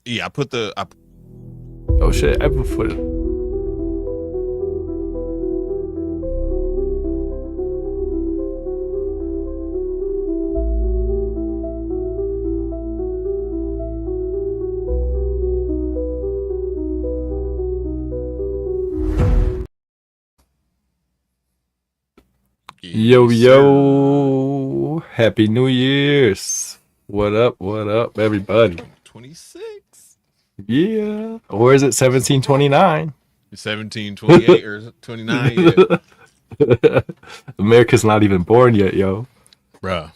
Yeah, I put the. Oh shit, I put it. Yo, Yes, sir. yo, Happy New Year's. What up, everybody? 2026. Yeah. Or is it 1729? 1728 or 29, yeah. America's not even born yet, yo. Bruh,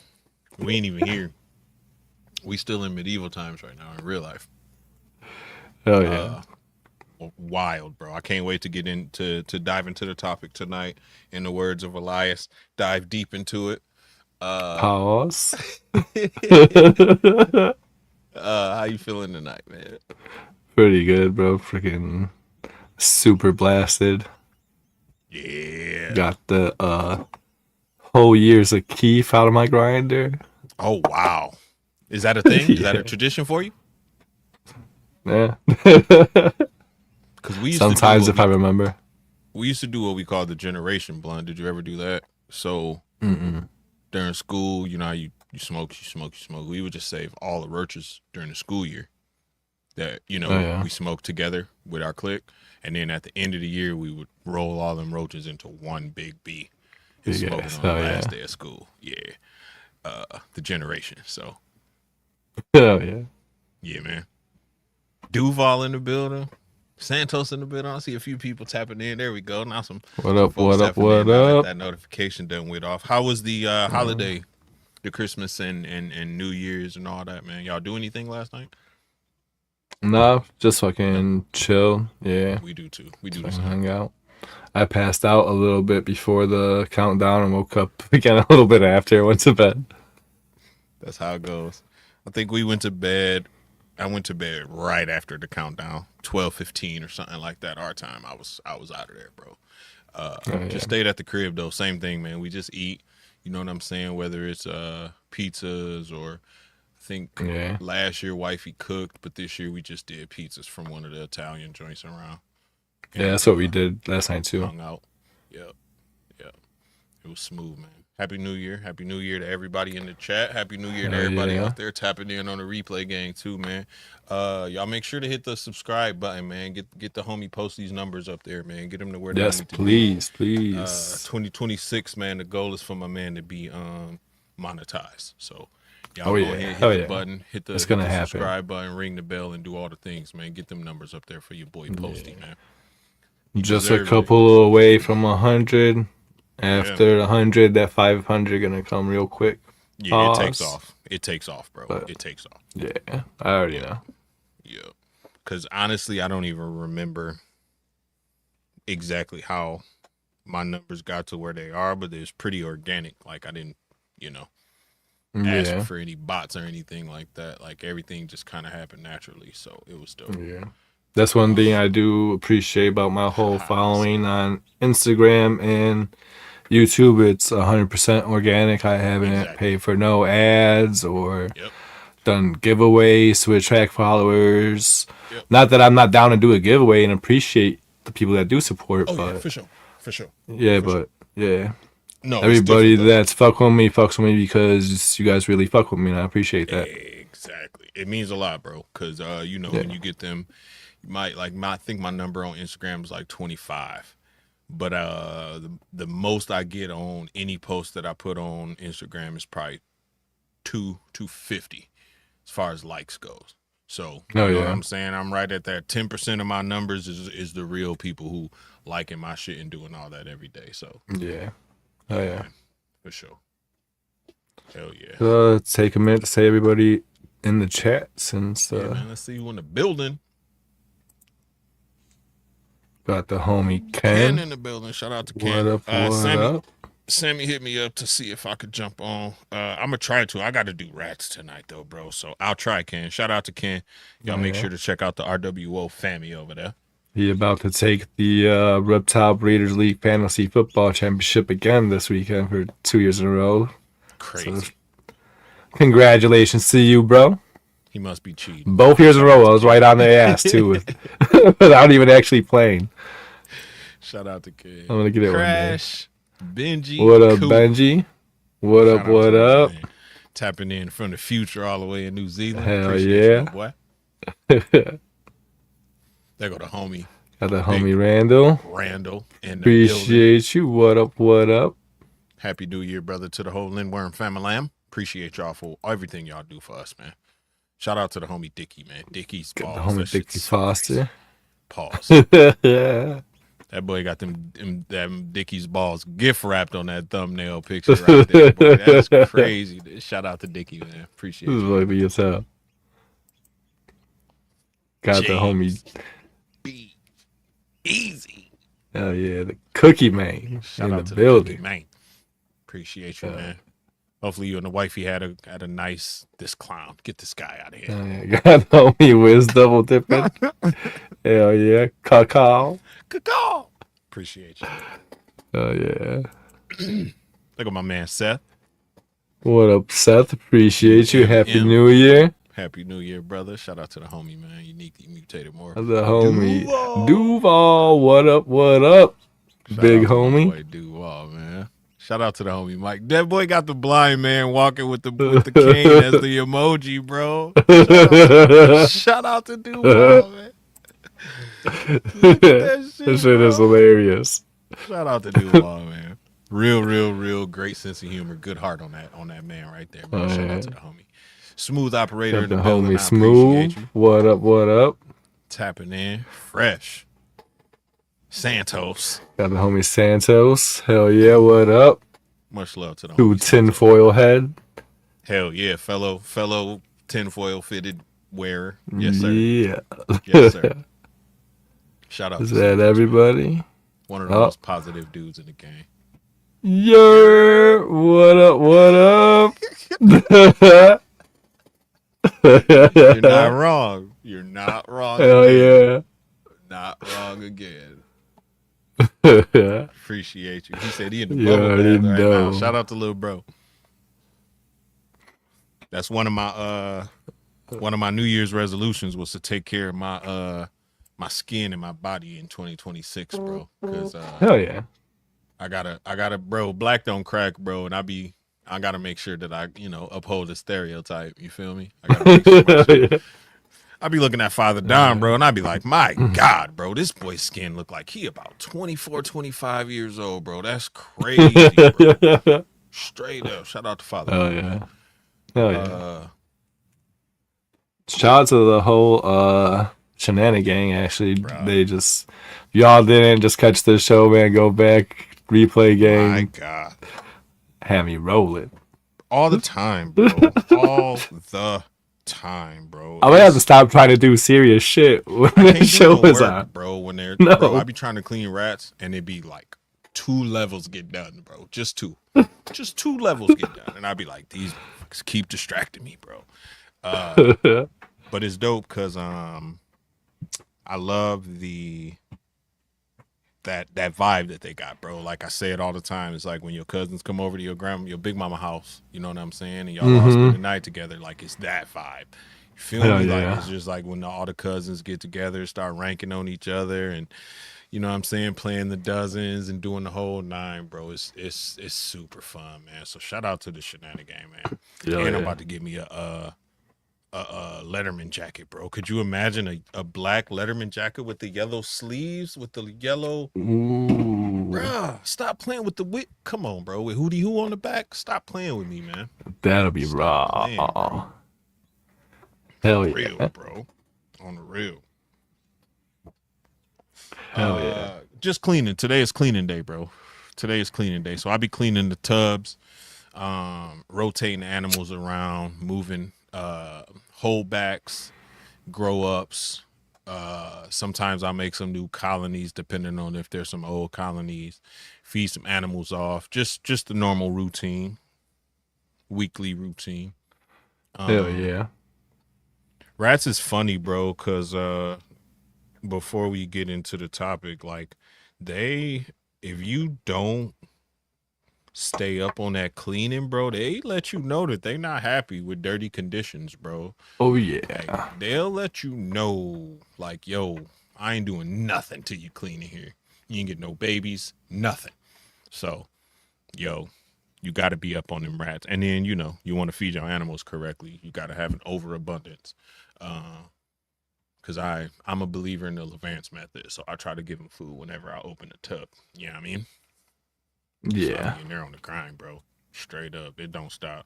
we ain't even here. We still in medieval times right now in real life. Oh, yeah. Uh, Wild, bro. I can't wait to get into to dive into the topic tonight. In the words of Elias, dive deep into it. Uh, Pause. how you feeling tonight, man? Pretty good, bro. Freaking super blasted. Yeah. Got the whole year's of keef out of my grinder. Oh wow. Is that a thing? Is that a Yeah. tradition for you? Yeah. Because we used to do Sometimes what if I we remember. we used to do what we call the generation blunt. Did you ever do that? So Mm-mm. during school, you know, how you smoke, you smoke, you smoke. We would just save all the roaches during the school year that Oh yeah. we smoked together with our clique, and then at the end of the year, we would roll all them roaches into one big B and smoke it Yes. on the Oh last yeah. day of school. Yeah, the generation. So Oh yeah. yeah, man. Duval in the building. Santos in the building. I see a few people tapping in. There we go. Now What some up? folks What up? tapping in What now that up? that notification done went off. How was the Uh, holiday, the Christmas and New Year's and all that, man? Y'all do anything last night? no, just No, fucking chill. Yeah, we do too. We just do the fucking same. hang out. I passed out a little bit before the countdown and woke up again a little bit after. Went to bed. That's how it goes. I think we went to bed. I went to bed right after the countdown, 12:15 or something like that. Our time. I was out of there, bro. Oh Just yeah. stayed at the crib though. Same thing, man. We just eat. You know what I'm saying? Whether it's pizzas or I think Yeah. last year wifey cooked, but this year we just did pizzas from one of the Italian joints around Yeah, and that's what we did last night too. hung out. Yep, yep. It was smooth, man. Happy New Year. Happy New Year to everybody in the chat. Happy New Year to Oh everybody yeah. out there tapping in on the replay gang too, man. Y'all make sure to hit the subscribe button, man. Get the homie post these numbers up there, man. Get them to where they Yes, need to be. please, please. 2026, man. The goal is for my man to be monetized. So y'all Oh go ahead, yeah. hit Hell the yeah. button, hit the It's hit gonna the happen. subscribe button, ring the bell, and do all the things, man. Get them numbers up there for your boy Posty, Yeah. man. He Just a deserves it. couple away from 100. Yeah. After 100, that 500 gonna come real quick. Yeah, it takes Pause. off. It takes off, bro. But It takes off. yeah, I already Yeah. know. Yeah. Cause honestly, I don't even remember exactly how my numbers got to where they are, but it's pretty organic. Like I didn't, you know, ask Yeah. for any bots or anything like that. Like everything just kind of happened naturally. So it was dope. Yeah. That's one thing I do appreciate about my whole Yes, following sir. on Instagram and YouTube. It's 100% organic. I haven't Exactly. paid for no ads or Yep. done giveaways to attract followers. Yep. Not that I'm not down to do a giveaway and appreciate the people that do support, Oh yeah, but for sure. For sure. yeah, For sure. but yeah. No, it's Everybody different though. that's fucks with me because you guys really fuck with me and I appreciate that. Exactly. It means a lot, bro. Cause when Yeah. you get them, you might like I think my number on Instagram is like 25. But the most I get on any post that I put on Instagram is probably 250 as far as likes goes. So Oh you know what yeah. I'm saying? I'm right at that 10% of my numbers is the real people who liking my shit and doing all that every day. So Yeah. Oh yeah, yeah. man, for sure. Hell yeah. Take a minute to say everybody in the chat since Yeah, man. Let's see you in the building. got the homie Ken Ken. in the building. Shout out to What Ken. up? What Sammy. up? Sammy hit me up to see if I could jump on. I'm gonna try to. I got to do rats tonight though, bro. So I'll try, Ken. Shout out to Ken. Y'all Oh make yeah. sure to check out the RWO family over there. He about to take the Reptile Breeders League Fantasy Football Championship again this weekend for 2 years in a row. So Crazy. congratulations to you, bro. He must be cheating. Both years in a row, I was right on their ass too, without even actually playing. Shout out to Kid. I'm gonna get it Crash, Benji, one day. What up, Coop. Benji? What Shout up? out What to him, up? man. Tapping in from the future all the way in New Zealand. Hell Appreciate you, yeah. my boy. There go the homie. Got the homie Randall. Randall in the Appreciate you. What up? What up? Happy New Year, brother, to the whole Lindworm family. Appreciate y'all for everything y'all do for us, man. Shout out to the homie Dickie, man. Dickie's balls. The homie Dickie Foster. Pause. Yeah. That boy got them Dickie's balls gift wrapped on that thumbnail picture right there. Boy, that's crazy. Shout out to Dickie, man. Appreciate This is you. like me as hell. Got the homie B. Easy. Oh yeah, the Cookie Man Shout in out the to building. The Cookie Man. Appreciate you, man. Hopefully you and the wifey had a nice this clown. Get this guy out of here. Yeah, got the homie Wiz double dipping. Hell yeah, cacao. Cacao. Appreciate you. Oh yeah. Look at my man Seth. What up, Seth? Appreciate you. Happy M. New Year. Happy New Year, brother. Shout out to the homie, man. Uniquely mutated more. The homie Duval. What up? What up? Shout Big out to my homie. boy Duval, man. Shout out to the homie Mike. That boy got the blind man walking with the cane as the emoji, bro. Shout out to Duval, man. Look at that shit, This shit bro. is hilarious. Shout out to Duval, man. Real great sense of humor. Good heart on that man right there, man. Shout out to the homie. Smooth operator Got in the the building. homie I Smooth. appreciate you. What up? What up? Tapping in. Fresh. Santos. Got the homie Santos. Hell yeah, what up? Much love to the Dude, homie. tinfoil head. Hell yeah, fellow tinfoil fitted wearer. Yes, sir. Yeah. Yes, sir. Shout out Is to that Santos, everybody? one of the most positive dudes in the game. Yeah. What up? What up? You're not wrong. You're not wrong. Hell again. Not wrong again. yeah. Appreciate you. He said he in the You bubble already bath right know. now. Shout out to little bro. That's one of my New Year's resolutions was to take care of my my skin and my body in 2026, bro. Because Hell yeah. I gotta, bro. Black don't crack, bro, and I gotta make sure that I, uphold the stereotype. You feel me? I gotta make sure my shit. I be looking at Father Don, bro, and I be like, my God, bro, this boy's skin look like he about 24, 25 years old, bro. That's crazy, bro. Straight up. Shout out to Father Hell Don, yeah. man. Hell yeah. Shout out to the whole Shenanigan gang, actually. Bro. They just, if y'all didn't just catch the show, man, go back, replay game. My God. Have me rolling. All the time, bro. All the time, bro. I'm gonna have to stop trying to do serious shit when I the can't show do no is work, on. bro. When they're No. bro, I be trying to clean rats, and it be like 2 levels get done, bro. Just 2, just 2 levels get done, and I be like, these motherfuckers keep distracting me, bro. But it's dope because I love that vibe that they got, bro. Like I say it all the time. It's like when your cousins come over to your big mama house, you know what I'm saying? And y'all all spend the night together. Like it's that vibe. You feel Hell me? yeah. Like it's just like when all the cousins get together, start ranking on each other, and you know what I'm saying, playing the dozens and doing the whole 9, bro. It's super fun, man. So shout out to the Shenanigan, man. Hell and I'm yeah. about to get me a Letterman jacket, bro. Could you imagine a black Letterman jacket with the yellow sleeves, with the yellow? Ooh. Bruh, stop playing with the whip. Come on, bro. With Hootie Hoo on the back, stop playing with me, man. That'll be Stop raw. playing, bro. Hell yeah. Real, bro. On the real. Hell yeah. Just cleaning. Today is cleaning day, bro. Today is cleaning day. So I'll be cleaning the tubs, rotating animals around, moving holdbacks, grow ups. Sometimes I make some new colonies depending on if there's some old colonies, feed some animals off, just the normal routine, weekly routine. Hell yeah. Rats is funny, bro, because before we get into the topic, like if you don't stay up on that cleaning, bro. They let you know that they not happy with dirty conditions, bro. Oh Like yeah. they'll let you know, like, yo, I ain't doing nothing till you clean in here. You ain't get no babies, nothing. So, yo, you got to be up on them rats. And then, you want to feed your animals correctly. You got to have an overabundance. Because I'm a believer in the Levance method. So I try to give them food whenever I open the tub. You know what I mean? So I Yeah. be in there on the grind, bro. Straight up. It don't stop.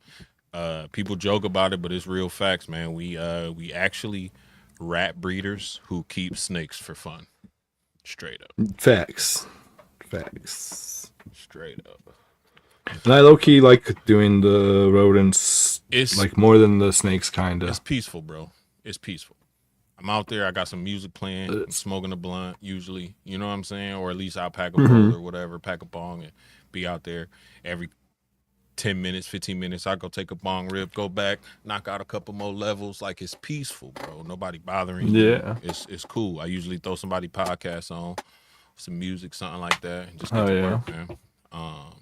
People joke about it, but it's real facts, man. We actually rat breeders who keep snakes for fun. Straight up. Facts. Facts. Straight up. And I low key like doing the rodents It's like more than the snakes, it's kinda. peaceful, bro. It's peaceful. I'm out there. I got some music playing. I'm smoking a blunt usually. You know what I'm saying? Or at least I'll pack a bowl Mm-hmm. or whatever, pack a bong and be out there every 10 minutes, 15 minutes. I go take a bong rip, go back, knock out a couple more levels. Like it's peaceful, bro. Nobody bothering you. Yeah. It's cool. I usually throw somebody podcast on, some music, something like that, and just get Oh to yeah. work, man. Um,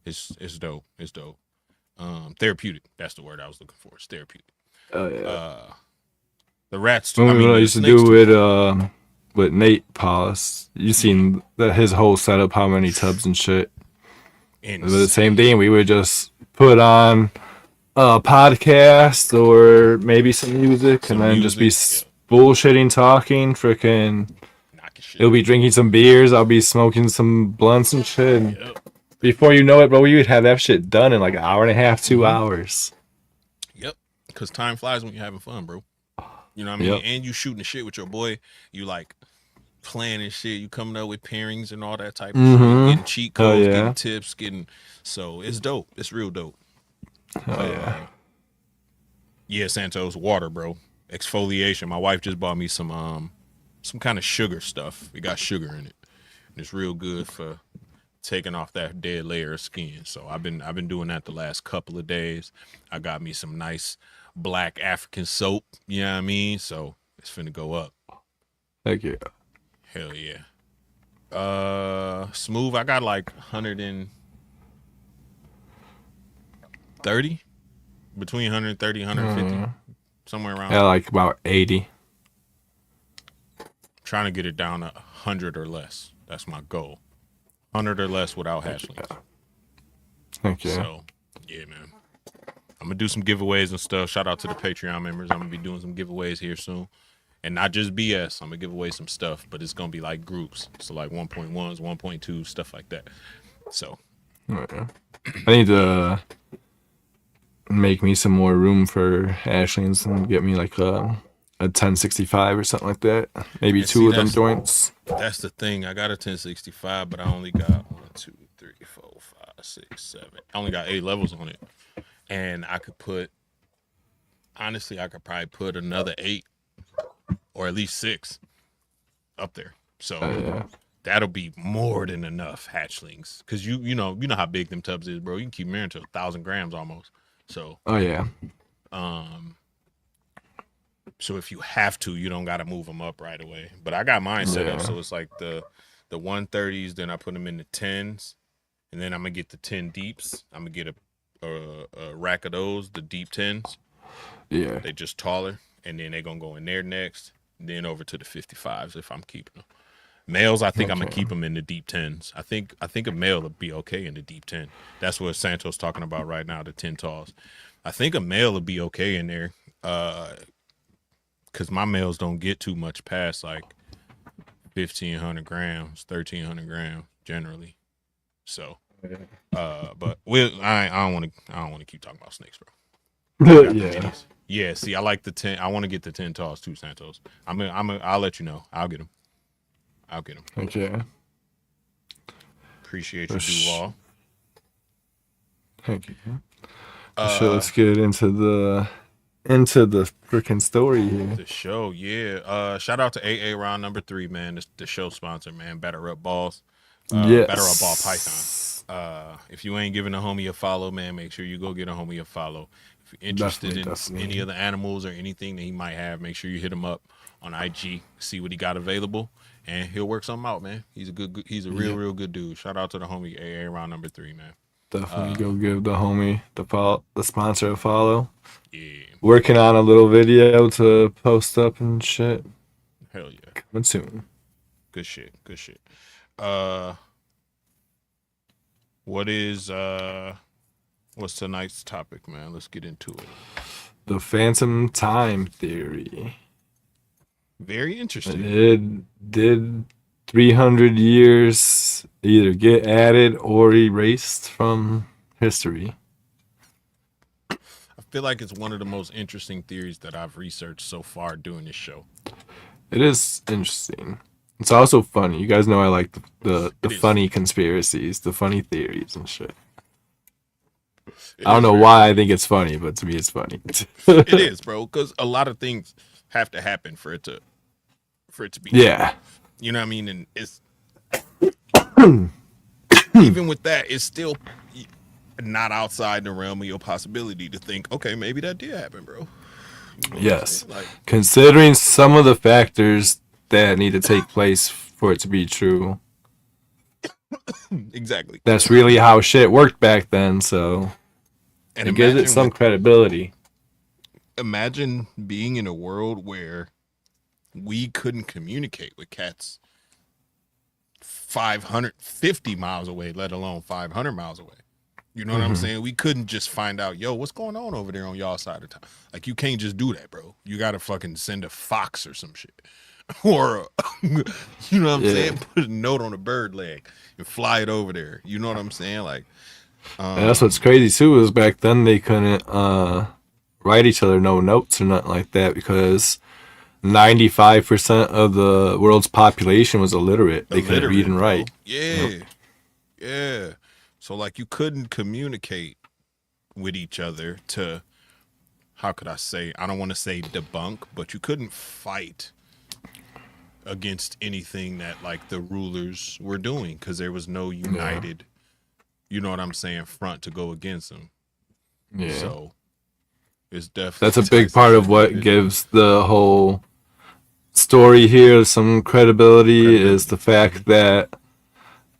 it's dope. It's dope. Therapeutic. That's the word I was looking for. It's therapeutic. Oh yeah. The rats. I When mean, I the used to do snakes too. with Nate Paulus, you seen that his whole setup, how many tubs and shit. But the same Insane. thing, we would just put on a podcast or maybe some music, and Some then just be music. Yeah. bullshitting, talking, freaking. Knocking shit He'll be out. drinking some beers. I'll be smoking some blunts and shit. And Yep. before you know it, bro, we would have that shit done in like an hour and a half, two Mm-hmm. hours. Yep. Because time flies when you're having fun, bro. You know what I mean? Yep. And you shooting the shit with your boy. You like planning shit. You coming up with pairings and all that type of shit. Mm-hmm. Getting cheat Oh codes, getting yeah. tips, getting. So it's dope. It's real dope. Oh yeah. Yeah, Santos, water, bro. Exfoliation. My wife just bought me some kind of sugar stuff. It got sugar in it. And it's real good for taking off that dead layer of skin. So I've been doing that the last couple of days. I got me some nice black African soap. You know what I mean? So it's finna go up. Heck yeah. Hell yeah. Smooth. I got like 130, between 130, 150, somewhere around Yeah, there. like about 80. Trying to get it down to 100 or less. That's my goal. 100 or less without hatchlings. Heck yeah. So, yeah, man. I'm gonna do some giveaways and stuff. Shout out to the Patreon members. I'm gonna be doing some giveaways here soon, and not just BS. I'm gonna give away some stuff, but it's gonna be like groups, so like 1.1s, 1.2, stuff like that. So, Oh, yeah. I need to make me some more room for Ashley's and get me like a 1065 or something like that. Maybe and two see, of them that's joints. that's the thing. I got a 1065, but I only got 1, 2, 3, 4, 5, 6, 7. I only got 8 levels on it, and I could put. Honestly, I could probably put another 8 or at least 6 up there. So Oh yeah. that'll be more than enough hatchlings. Cause you know how big them tubs is, bro. You can keep them in to 1,000 grams almost. So Oh yeah. so if you have to, you don't gotta move them up right away. But I got mine set up Yeah. so it's like the 130s. Then I put them in the 10s, and then I'm gonna get the 10 deeps. I'm gonna get a rack of those, the deep 10s. Yeah. They just taller, and then they're gonna go in there next. Then over to the 55s if I'm keeping them. Males, I think I'm gonna Okay. keep them in the deep 10s. I think a male would be okay in the deep 10. That's what Santos talking about right now, the 10 talls. I think a male would be okay in there, because my males don't get too much past like 1,500 grams, 1,300 grams generally. So, but I don't want to keep talking about snakes, bro. I got the Yeah. minis. Yeah, see, I like the 10. I want to get the 10 talls too, Santos. I'll let you know. I'll get them. I'll get them. Okay. Appreciate you, Sh- Duval. Thank you. So let's get into the freaking story here. The show, yeah. Shout out to AA round number 3, man. The show sponsor, man. Batter Up Balls. Batter Up Ball Python. Yes. If you ain't giving a homie a follow, man, make sure you go get a homie a follow. If you're interested in Definitely. any of the animals or anything that he might have, make sure you hit him up on IG, see what he got available, and he'll work something out, man. He's a real, Yeah. real good dude. Shout out to the homie AA round number 3, man. Definitely go give the homie the sponsor a follow. Yeah, Working on a little video to post up and shit. hell yeah, Coming soon. good shit, good shit. Uh, what is what's tonight's topic, man? Let's get into it. The phantom time theory. Very interesting. Did 300 years either get added or erased from history? I feel like it's one of the most interesting theories that I've researched so far doing this show. It is interesting. It's also funny. You guys know I like the It is. funny conspiracies, the funny theories and shit. It I don't is know very why I funny. think it's funny, but to me it's funny. It is, bro, because a lot of things have to happen for it to be true. Yeah. You know what I mean? And it's even with that, it's still not outside the realm of your possibility to think, okay, maybe that did happen, bro. You know what I'm Yes. saying? Like, Considering some of the factors that need to take place for it to be true, exactly. that's really how shit worked back then, so And it gives it some credibility. imagine being in a world where we couldn't communicate with cats 550 miles away, let alone 500 miles away. You know what I'm saying? We couldn't just find out, yo, what's going on over there on y'all side of town. Like, you can't just do that, bro. You got to fucking send a fox or some shit. Or, you know what I'm saying? Put a note on a bird leg and fly it over there. You know what I'm saying? Like, And that's what's crazy too, is back then they couldn't write each other no notes or nothing like that because 95% of the world's population was illiterate. They couldn't read and bro. write. Yeah. Yep. Yeah. So, like, you couldn't communicate with each other to, how could I say, I don't want to say debunk, but you couldn't fight against anything that, like, the rulers were doing because there was no united, you know what I'm saying, front to go against them. Yeah. So, it's definitely. That's a big part of what gives the whole story here some credibility is the fact that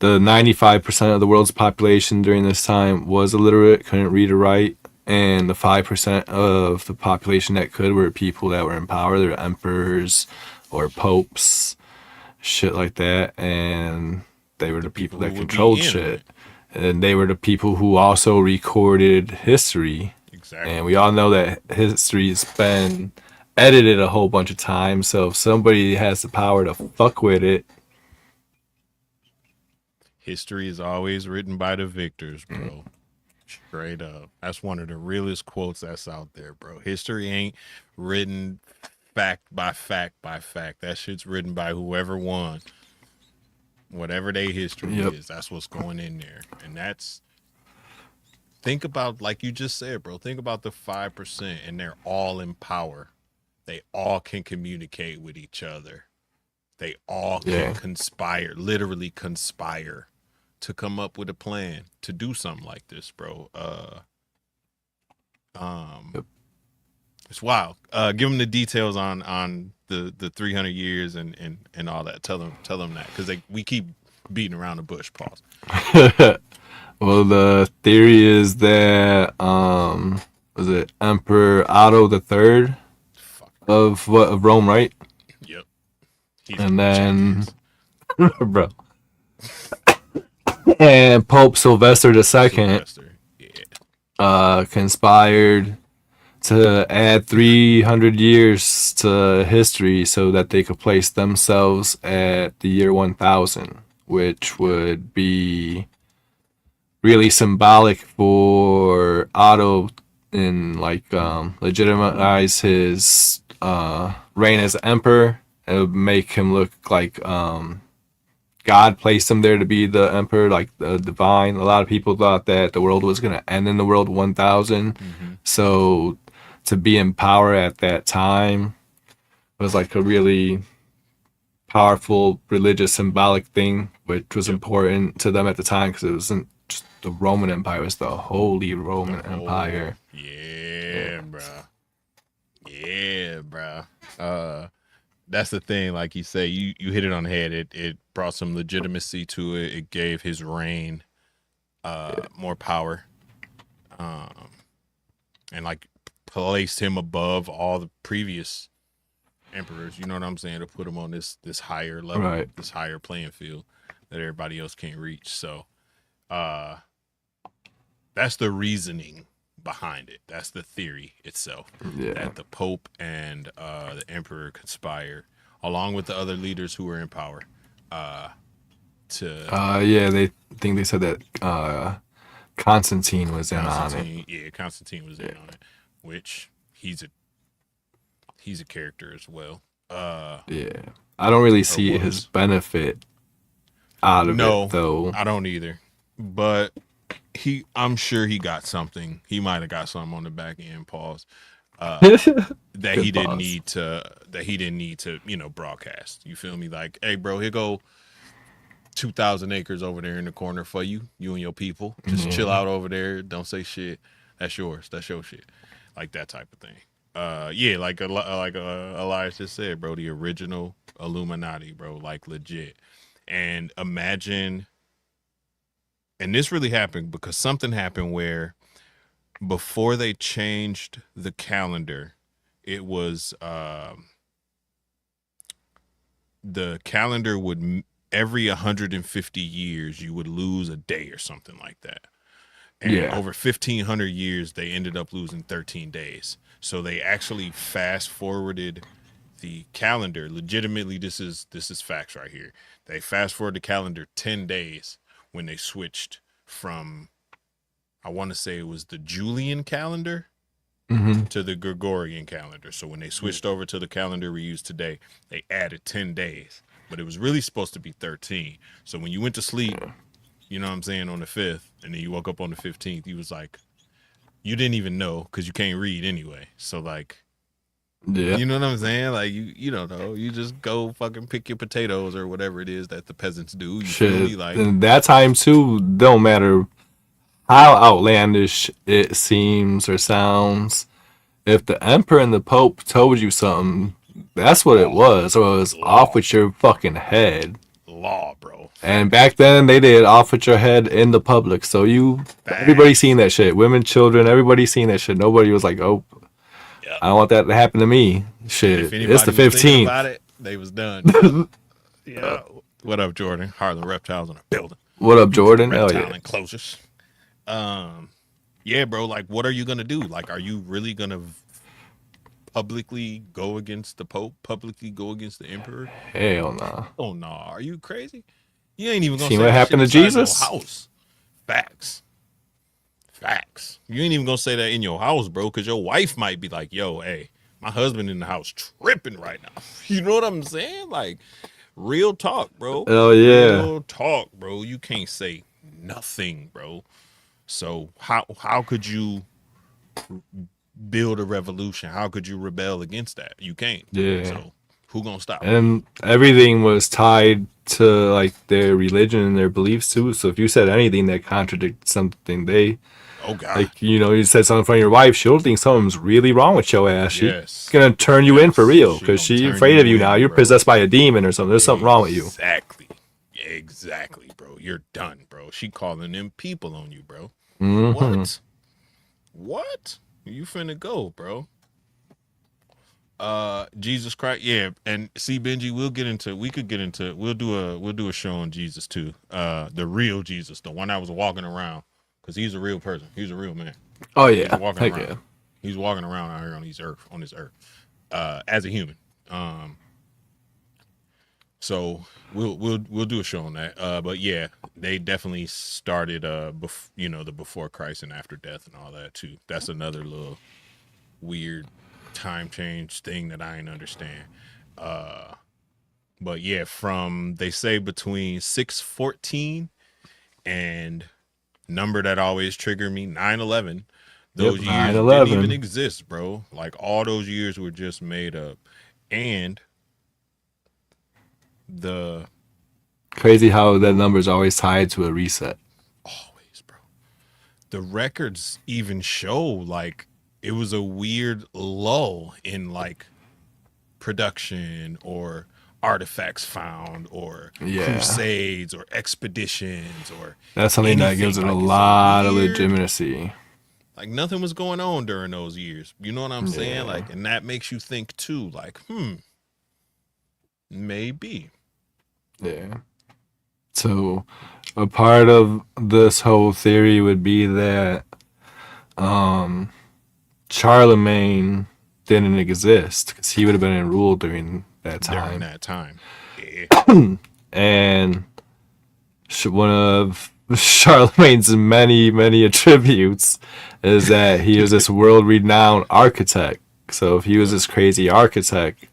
the 95% of the world's population during this time was illiterate, couldn't read or write, and the 5% of the population that could were people that were in power. They were emperors or popes, shit like that, and they were the people that controlled shit. And they were the people who also recorded history. Exactly. And we all know that history's been edited a whole bunch of times, so if somebody has the power to fuck with it, history is always written by the victors, bro. Straight up. That's one of the realest quotes that's out there, bro. History ain't written fact by fact by fact. That shit's written by whoever won. Whatever their history is, that's what's going in there. And that's, think about, like you just said, bro, think about the 5% and they're all in power. They all can communicate with each other. They all can conspire, literally conspire to come up with a plan to do something like this, bro. It's wild. Give them the details on the 300 years and all that. Tell them that, because we keep beating around the bush. Pause. Well, the theory is that was it Emperor Otto the Third of Rome, right? Yep. And then, bro, and Pope Sylvester II conspired to add 300 years to history so that they could place themselves at the year 1000, which would be really symbolic for Otto and like legitimize his reign as emperor. It would make him look like God placed him there to be the emperor, like the divine. A lot of people thought that the world was going to end in the world 1000. So to be in power at that time was like a really powerful religious symbolic thing, which was important to them at the time because it wasn't just the Roman Empire, it was the Holy Roman Empire. Yeah, bro. Yeah, bro. That's the thing, like you say, you hit it on the head. It brought some legitimacy to it. It gave his reign more power, um, and like placed him above all the previous emperors. You know what I'm saying? To put him on this higher level, Right. this higher playing field that everybody else can't reach. So uh, that's the reasoning behind it. That's the theory itself. Yeah. That the Pope and the Emperor conspire, along with the other leaders who were in power, uh, to Yeah, they think they said that Constantine was in on it. Constantine. Yeah, Constantine was in on it, which he's a character as well. Yeah. I don't really Or see his was. benefit out of it No, though. I don't either. But I'm sure he got something. He might have got something on the back end. Pause. That he Good didn't pause. need to. That he didn't need to. Broadcast. You feel me? Like, hey, bro, here go 2,000 acres over there in the corner for you. You and your people. Just chill Yeah. out over there. Don't say shit. That's yours. That's your shit. Like that type of thing. Yeah, Elias just said, bro, the original Illuminati, bro, like legit. And imagine, and this really happened because something happened where before they changed the calendar, it was the calendar would every 150 years you would lose a day or something like that. And Yeah. over 1,500 years, they ended up losing 13 days. So they actually fast forwarded the calendar. Legitimately, this is facts right here. They fast forward the calendar 10 days when they switched from, I want to say it was the Julian calendar Hmm. to the Gregorian calendar. So when they switched over to the calendar we use today, they added 10 days. But it was really supposed to be 13. So when you went to sleep, you know what I'm saying, on the 5th, and then you woke up on the 15th, you was like, you didn't even know because you can't read anyway. So like, Yeah. you know what I'm saying? Like you don't know. You just go fucking pick your potatoes or whatever it is that the peasants do. You feel Shit. me? Like, And that time too, don't matter how outlandish it seems or sounds. If the emperor and the pope told you something, that's what it law, was. Or it was off law, with your fucking head. law, bro. And back Facts, then they did off with your head in the public. So everybody seen facts. that shit. Women, children, everybody seen that shit. Nobody was like, oh, Yep. I don't want that to happen to me. And if Shit, it's the anybody was thinking about 15th. it, they was done. Yep. Yeah. What up, Jordan? Harlem Reptiles in a building. What up, Future Jordan? Oh yeah. reptile enclosures. Um, yeah, bro. Like, what are you gonna do? Like, are you really gonna publicly go against the Pope? Publicly go against the Emperor? Hell nah. Oh no, are you crazy? You ain't even gonna Seen say what that shit happened to inside your Jesus? house. Facts. Facts. You ain't even gonna say that in your house, bro, because your wife might be like, yo, hey, my husband in the house tripping right now. You know what I'm saying? Like, real talk, bro. Oh yeah. Real talk, bro. You can't say nothing, bro. So how could you build a revolution? How could you rebel against that? You can't. Yeah. So who gonna stop them? And everything was tied to like their religion and their beliefs too. So if you said anything that contradicted something, they Oh God. like you said something in front of your wife, she'll think something's really wrong with your ass. She's Yes. gonna turn you in for Yes. real She because gonna she's turn afraid of you you now. in, You're bro. possessed by a demon or something. There's something wrong with you. Exactly. Exactly, bro. You're done, bro. She calling them people on you, bro. Hmm. What? What? You finna go, bro. Jesus Christ. Yeah, and see, Benji, we'll do a show on Jesus too. The real Jesus, the one that was walking around. Because he's a real person. He's a real man. Oh He's yeah, walking heck around. yeah. He's walking around out here on this earth. As a human. So we'll do a show on that. But yeah, they definitely started the before Christ and after death and all that too. That's another little weird time change thing that I ain't understand. But yeah, from they say between 614 and number that always triggered me, 9/11. Yep, Those nine years didn't even 11. exist, bro. Like all those years were just made up. And the Crazy how that number is always tied to a reset. always, bro. The records even show like it was a weird lull in like production or artifacts found or Yeah. crusades or expeditions or That's something that gives anything. it a Like, it's a lot of weird, legitimacy. like nothing was going on during those years. You know what I'm saying? Yeah. Like, and that makes you think too, like, maybe. Yeah. So a part of this whole theory would be that um, Charlemagne didn't exist because he would have been in rule during that During time. that time. Yeah. And one of Charlemagne's many, many attributes is that he was this world renowned architect. So if he was Yep. this crazy architect,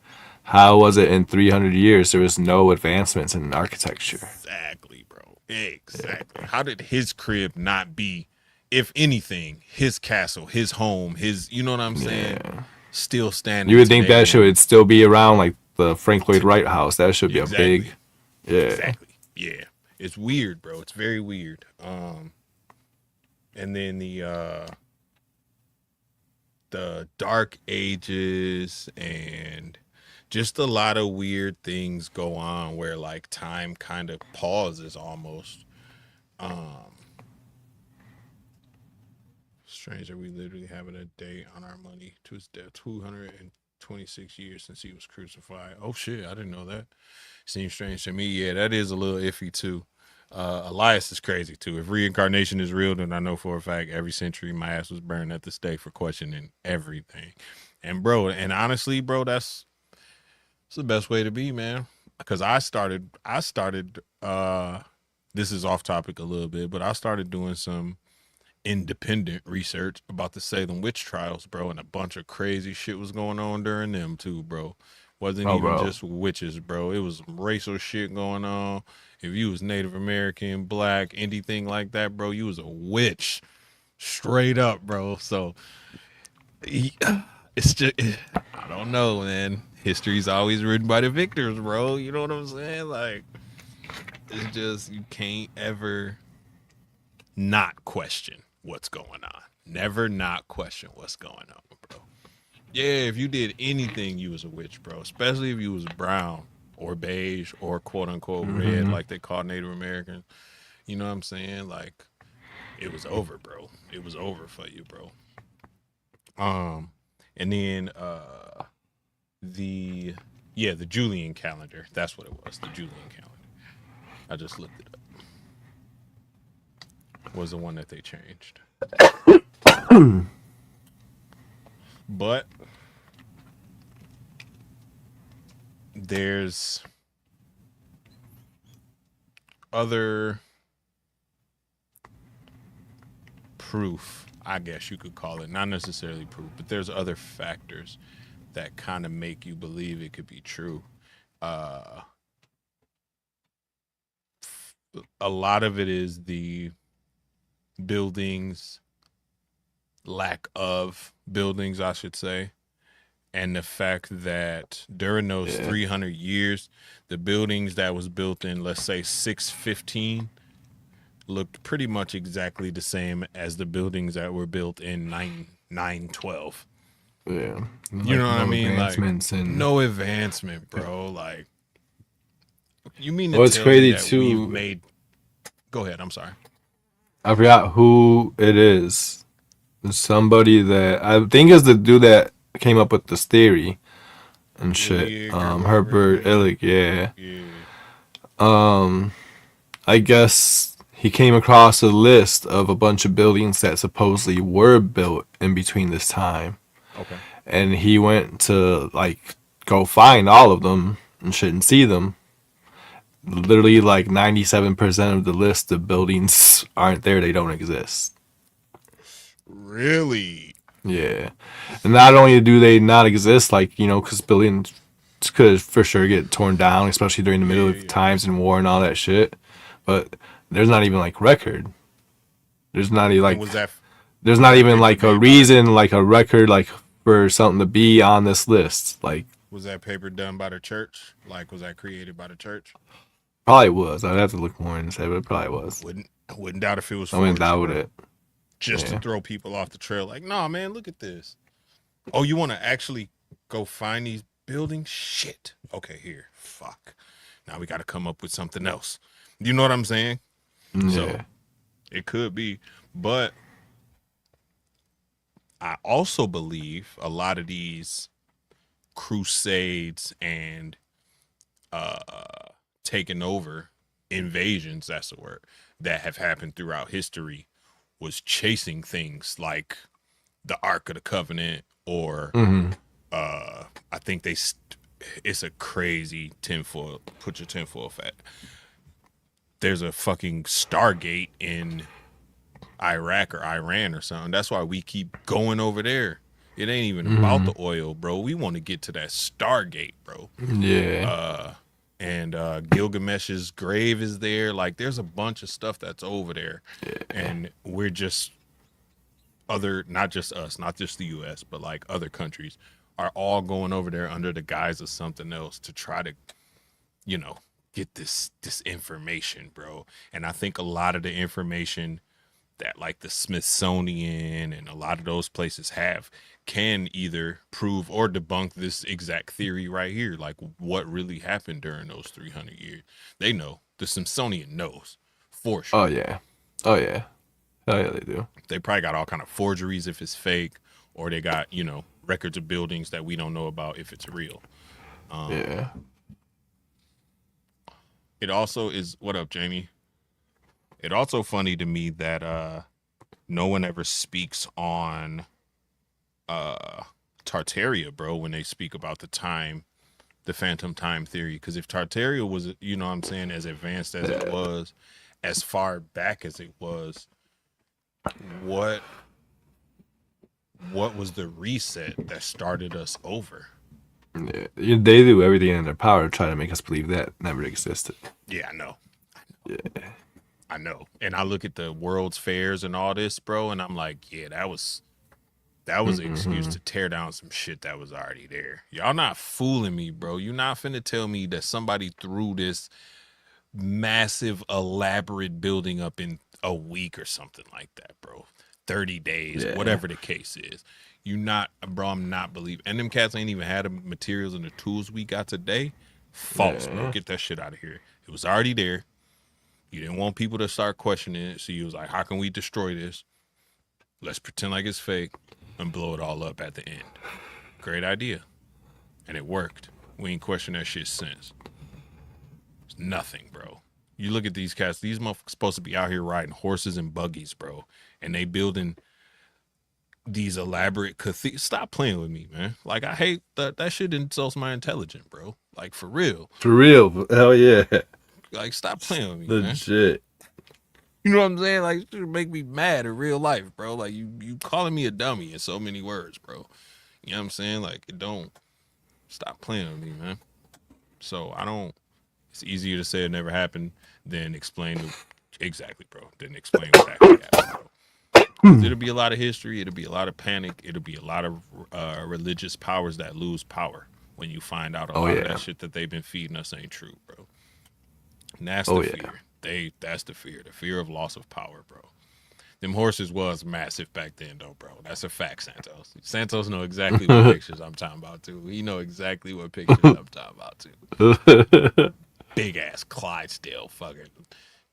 how was it in 300 years there was no advancements in architecture? Exactly, bro. Exactly. How did his crib not be, if anything, his castle, his home, his, you know what I'm saying? Yeah. Still You standing would think today that shit when would still be around like the Frank Lloyd Wright today. house. That should be a big, Exactly. yeah. Exactly. Yeah. It's weird, bro. It's very weird. And then the dark ages and just a lot of weird things go on where like time kind of pauses almost. Um Strange that we literally having a date on our money to his death. 226 years since he was crucified. Oh shit, I didn't know that. Seems strange to me. Yeah, that is a little iffy too. Elias is crazy too. If reincarnation is real, then I know for a fact every century my ass was burned at the stake for questioning everything. And bro, and honestly, bro, it's the best way to be, man. Because I started this is off topic a little bit, but I started doing some independent research about the Salem witch trials, bro, and a bunch of crazy shit was going on during them too, bro. Wasn't Oh, even bro. just witches, bro. It was some racial shit going on. If you was Native American, black, anything like that, bro, you was a witch, straight up, bro. So it's just, I don't know, man. History's always written by the victors, bro. You know what I'm saying? Like, it's just you can't ever not question what's going on. Never not question what's going on, bro. Yeah, if you did anything, you was a witch, bro. Especially if you was brown or beige or quote unquote red, Hmm. like they call Native Americans. You know what I'm saying? Like it was over, bro. It was over for you, bro. Um, and then the the Julian calendar. That's what it was. The Julian calendar. I just looked it up. Was the one that they changed. But there's other proof, I guess you could call it. Not necessarily proof, but there's other factors that kind of make you believe it could be true. Uh, a lot of it is the buildings, lack of buildings, I should say, and the fact that during those Yeah. 300 years, the buildings that was built in, let's say, 615 looked pretty much exactly the same as the buildings that were built in 912. Yeah. You know Like what I no mean? Like advancements and no advancement, bro. Like you mean to what's tell me crazy that we've too, made Go ahead, I'm sorry. I forgot who it is. Somebody that I think is the dude that came up with this theory and shit. Illig or whatever his Herbert name Illig, is. yeah. Yeah. Um, I guess he came across a list of a bunch of buildings that supposedly were built in between this time, Okay. and he went to like go find all of them and shit and see them. Literally, like 97% of the list of buildings aren't there; they don't exist. Really? Yeah, and not only do they not exist, like because buildings could for sure get torn down, especially during the Yeah, middle yeah, of yeah. times and war and all that shit. But there's not even like record. There's not even And like was that there's was not that even paper like a made by reason, like a record, like for something to be on this list. Like was that paper done by the church? Like was that created by the church? probably was. I'd have to look more into it, but it probably was. Wouldn't doubt if it was I wouldn't forged, doubt bro. it. Just to Yeah. throw people off the trail. Like, nah, man, look at this. Oh, you want to actually go find these? building? Shit. Okay, here. Fuck. Now we got to come up with something else. You know what I'm saying? So Yeah. it could be. But I also believe a lot of these crusades and taking over invasions, that's the word, that have happened throughout history was chasing things like the Ark of the Covenant or Hmm. I think it's a crazy tinfoil. Put your tinfoil fat. There's a fucking Stargate in Iraq or Iran or something. That's why we keep going over there. It ain't even about Hmm. the oil, bro. We want to get to that Stargate, bro. Yeah. And Gilgamesh's grave is there. Like, there's a bunch of stuff that's over there, Yeah. and we're just not just us, not just the U.S., but like other countries are all going over there under the guise of something else to try to, you know, get this information, bro. And I think a lot of the information that like the Smithsonian and a lot of those places have can either prove or debunk this exact theory right here, like what really happened during those 300 years. They know. The Smithsonian knows for Oh sure. yeah. Oh yeah. Oh yeah, they do. They probably got all kind of forgeries if it's fake, or they got, records of buildings that we don't know about if it's real. Yeah. It also is, what up, Jamie? It also funny to me that no one ever speaks on uh Tartaria, bro, when they speak about the phantom time theory. Because if Tartaria was, what I'm saying, as advanced as it was, as far back as it was, what was the reset that started us over? Yeah. They do everything in their power to try to make us believe that never existed. Yeah, I know. Yeah. I know. And I look at the world's fairs and all this, bro, and I'm like, yeah, that was an excuse Hmm. to tear down some shit that was already there. Y'all not fooling me, bro. You're not finna tell me that somebody threw this massive, elaborate building up in a week or something like that, bro. 30 days, Yeah. whatever the case is. You not, bro, I'm not believing. And them cats ain't even had the materials and the tools we got today. False, bro. Yeah. Get that shit out of here. It was already there. You didn't want people to start questioning it. So you was like, how can we destroy this? Let's pretend like it's fake and blow it all up at the end. Great idea. And it worked. We ain't questioned that shit since. It's nothing, bro. You look at these cats, these motherfuckers supposed to be out here riding horses and buggies, bro. And they building these elaborate cathedrals. Stop playing with me, man. Like, I hate that shit insults my intelligence, bro. Like, for real. For real. Hell yeah. Like, stop playing with me, man. Legit. You know what I'm saying? Like, it make me mad in real life, bro. Like, you calling me a dummy in so many words, bro. You know what I'm saying? Like, it don't stop playing with me, man. So I don't. It's easier to say it never happened than explain exactly, bro. Than explain what actually happened, bro. Because it'll be a lot of history. It'll be a lot of panic. It'll be a lot of religious powers that lose power when you find out a Oh lot of that yeah. shit that they've been feeding us ain't true, bro. And that's Oh the yeah. fear. That's the fear of loss of power, bro. Them horses was massive back then, though, bro. That's a fact, Santos. Santos know exactly what pictures I'm talking about too. He know exactly what pictures I'm talking about too. Big ass Clydesdale, fucking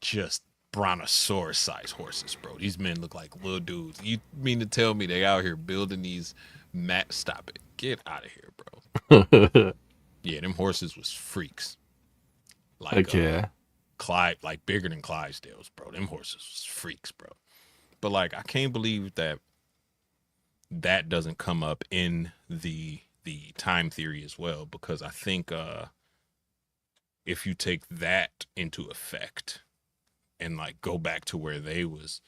just brontosaurus sized horses, bro. These men look like little dudes. You mean to tell me they out here building these mat? Stop it. Get out of here, bro. Yeah, them horses was freaks. Like Heck yeah. Clyde, like bigger than Clydesdales, bro. Them horses was freaks, bro. But like, I can't believe that doesn't come up in the time theory as well, because I think if you take that into effect and like go back to where they was,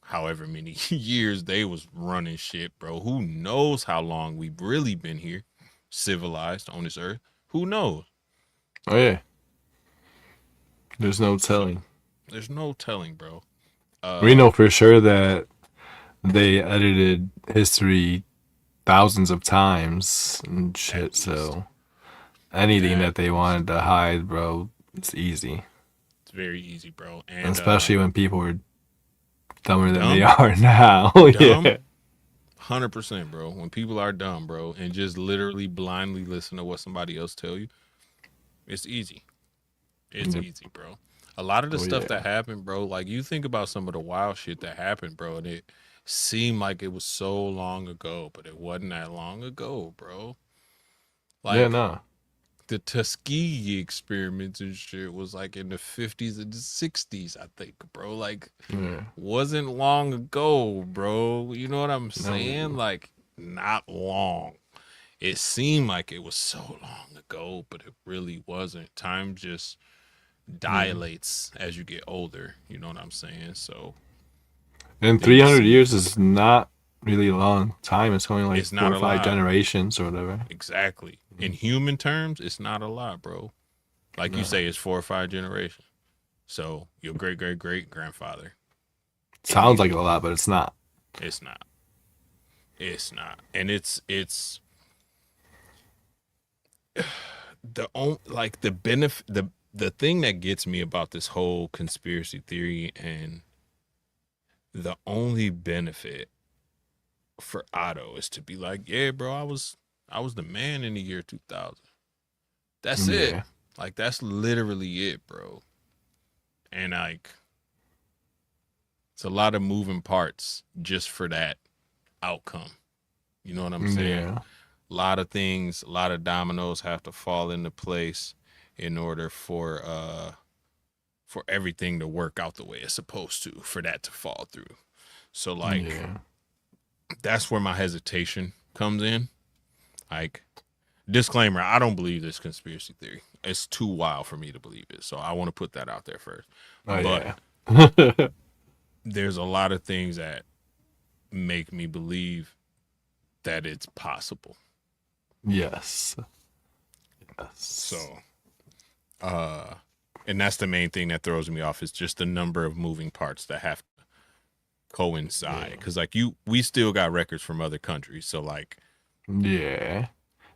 however many years they was running shit, bro, who knows how long we've really been here civilized on this earth? Who knows? Oh yeah. There's no So telling. there's no telling, bro. We uh know for sure that they edited history thousands of times and at shit. least So anything at that they least wanted to hide, bro, it's easy. it's very easy, bro. And Especially when people were dumber than they dumb are now. dumb Yeah. 100%, bro. When people are dumb, bro, and just literally blindly listen to what somebody else tell you, it's easy. It's Yep. easy, bro. A lot of the Oh stuff yeah. that happened, bro, like you think about some of the wild shit that happened, bro, and it seemed like it was so long ago, but it wasn't that long ago, bro. Yeah, Like no. the Tuskegee experiments and shit was like in the 50s and the 60s, I think, bro. Like Yeah. wasn't long ago, bro. You know what I'm saying? No. Like not long. It seemed like it was so long ago, but it really wasn't. Time just Yeah. dilates as you get older. You know what I'm saying? So And things 300 seem years is not really a long time. It's only like it's four not or a five lot. generations or whatever. Exactly. In human terms, it's not a lot, bro. Like you No. say, it's 4 or 5 generations. So your great great great grandfather. Sounds like a lot, but it's not. It's not. It's not. And it's the only like the benefit the thing that gets me about this whole conspiracy theory and the only benefit for Otto is to be like, yeah, bro, I was the man in the year 2000. That's it. Yeah. Like that's literally it, bro. And like it's a lot of moving parts just for that outcome. You know what I'm saying? Yeah. A lot of things, a lot of dominoes have to fall into place in order for everything to work out the way it's supposed to, for that to fall through. So like Yeah. that's where my hesitation comes in. Like disclaimer, I don't believe this conspiracy theory. It's too wild for me to believe it. So I want to put that out there first. Oh But yeah. there's a lot of things that make me believe that it's possible. Yes. Yes. So, and that's the main thing that throws me off is just the number of moving parts that have to coincide. Yeah. Because like we still got records from other countries. So like Yeah.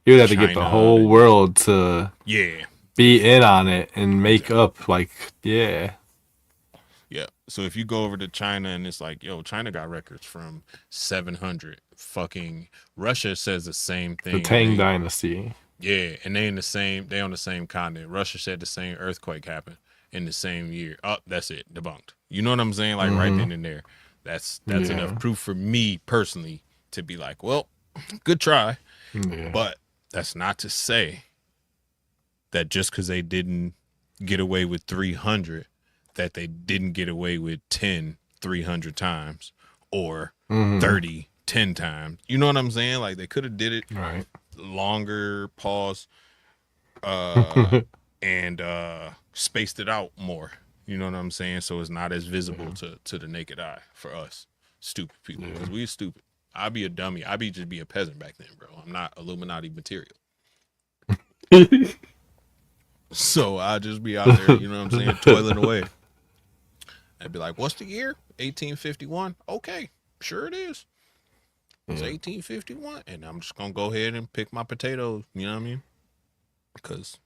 You would have to get the China, whole world to yeah, be in on it and make exactly. up like yeah. Yeah. So if you go over to China and it's like, yo, China got records from 700. Fucking Russia says the same The thing, and Tang they Dynasty. yeah, and they on the same continent. Russia said the same earthquake happened in the same year. Oh, that's it, debunked. You know what I'm saying? Like right Mm-hmm. then and there. That's enough Yeah. proof for me personally to be like, well, good try, Yeah. but that's not to say that just because they didn't get away with 300, that they didn't get away with 10 300 times or Mm-hmm. 30 10 times. You know what I'm saying? Like they could have did it Right. longer, pause, uh, and spaced it out more. You know what I'm saying? So it's not as visible Yeah. to the naked eye for us stupid people because Yeah. we stupid. I'd be a dummy. I'd be just be a peasant back then, bro. I'm not Illuminati material. So I'd just be out there, you know what I'm saying, toiling away. I'd be like, what's the year? 1851? Okay, sure it is. It's Yeah. 1851. And I'm just going to go ahead and pick my potatoes, you know what I mean? Because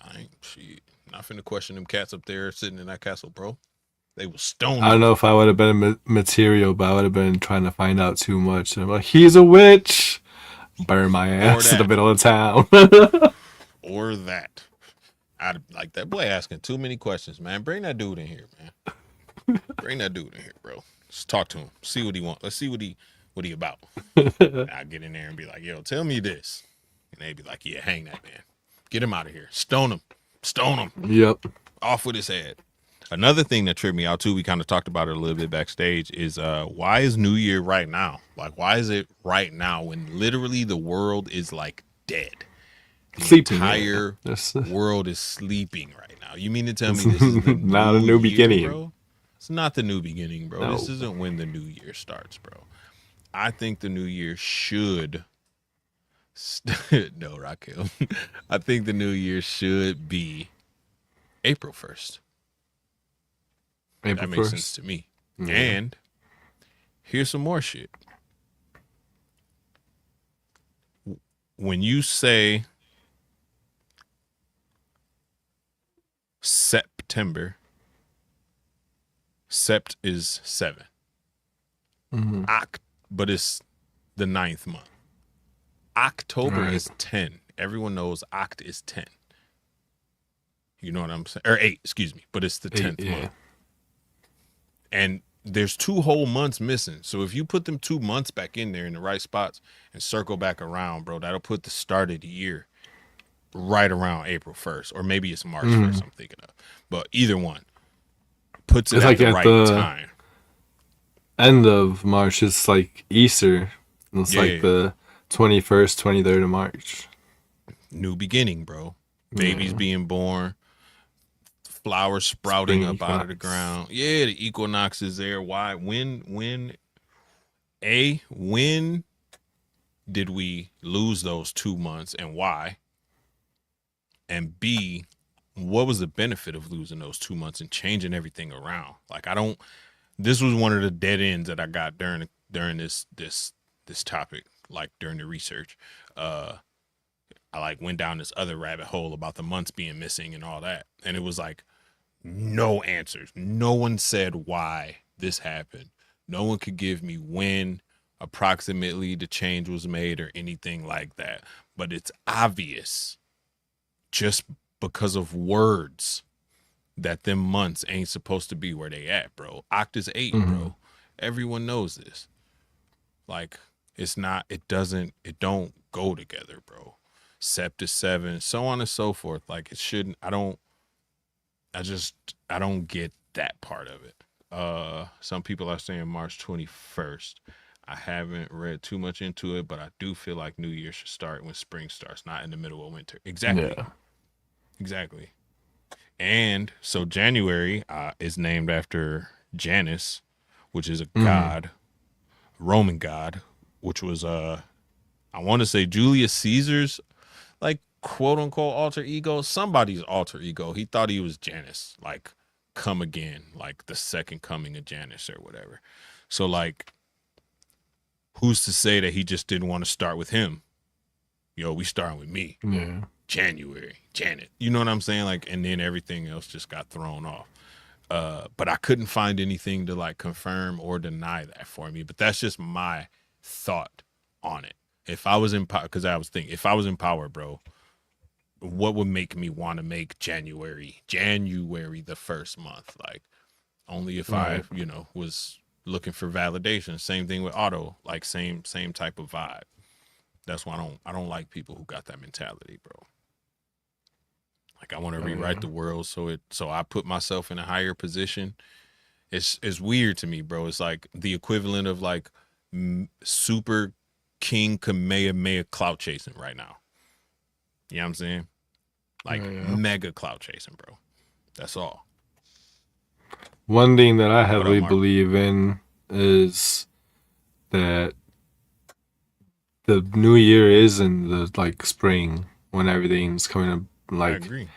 I ain't, shit, not finna question them cats up there sitting in that castle, bro. They will stone I don't me. know if I would have been material, but I would have been trying to find out too much. And I'm like, he's a witch. Burn my Or ass in the that. middle of town. Or that. I'd like that boy asking too many questions, man. Bring that dude in here, man. Bring that dude in here, bro. Let's talk to him. See what he wants. Let's see what he about. I get in there and be like, yo, tell me this. And they'd be like, yeah, hang that man. Get him out of here. Stone him. Stone him. Yep. Off with his head. Another thing that tripped me out too, we kind of talked about it a little bit backstage, is why is New Year right now? Like, why is it right now when literally the world is like dead? The Sleeping. Yeah. entire This world is sleeping right now. You mean to tell me is this is the not a new new year, beginning. bro? It's not the new beginning, bro. This No. isn't when the new year starts, bro. I think the new year should no, Raquel. I think the new year should be April 1st. April That makes sense 1st. to me. Yeah. And here's some more shit. When you say September, sept is 7. Mm-hmm. But it's the ninth month. All October right. is 10. Everyone knows Oct is 10. You know what I'm saying? Or 8, excuse me. But it's the 8, 10th yeah. month. And there's 2 whole months missing. So if you put them 2 months back in there in the right spots and circle back around, bro, that'll put the start of the year right around April 1st. Or maybe it's March 1st, I'm thinking of. But either one puts it It's at like the at right the time. end of March. It's like Easter. It's like Yeah. the 21st, 23rd of March. New beginning, bro. Babies Yeah. being born, flowers sprouting Spring up out of the equinox. ground. Yeah, the equinox is there. Why? When did we lose those 2 months and why? And B, what was the benefit of losing those 2 months and changing everything around? Like I don't this was one of the dead ends that I got during this topic, like during the research. I like went down this other rabbit hole about the months being missing and all that. And it was like no answers. No one said why this happened. No one could give me when approximately the change was made or anything like that. But it's obvious just because of words that them months ain't supposed to be where they at, bro. Octa's 8, Hmm. bro. Everyone knows this. Like it's not. It don't go together, bro. Sept is 7, so on and so forth. Like it shouldn't. I don't get that part of it. Some people are saying March 21st. I haven't read too much into it, but I do feel like New Year should start when spring starts, not in the middle of winter. Exactly. Yeah. Exactly. And so January is named after Janus, which is a Hmm. god, Roman god, which was I want to say Julius Caesar's like quote unquote alter ego, somebody's alter ego. He thought he was Janus, like come again, like the second coming of Janus or whatever. So like who's to say that he just didn't want to start with him? Yo, we starting with me. Yeah. January, Janet. You know what I'm saying? Like, and then everything else just got thrown off. But I couldn't find anything to like confirm or deny that for me. But that's just my thought on it. If I was in power, because I was thinking, if I was in power, bro, what would make me want to make January the first month? Like, only if I, Right. was looking for validation. Same thing with auto, like same type of vibe. That's why I don't like people who got that mentality, bro. Like I want to rewrite Yeah. the world so I put myself in a higher position. It's weird to me, bro. It's like the equivalent of like super King Kamehameha clout chasing right now. You know what I'm saying? Like Yeah. mega clout chasing, bro. That's all. One thing that I What up, heavily Mark? believe in is that the new year is in the like spring when everything's coming up I like, agree.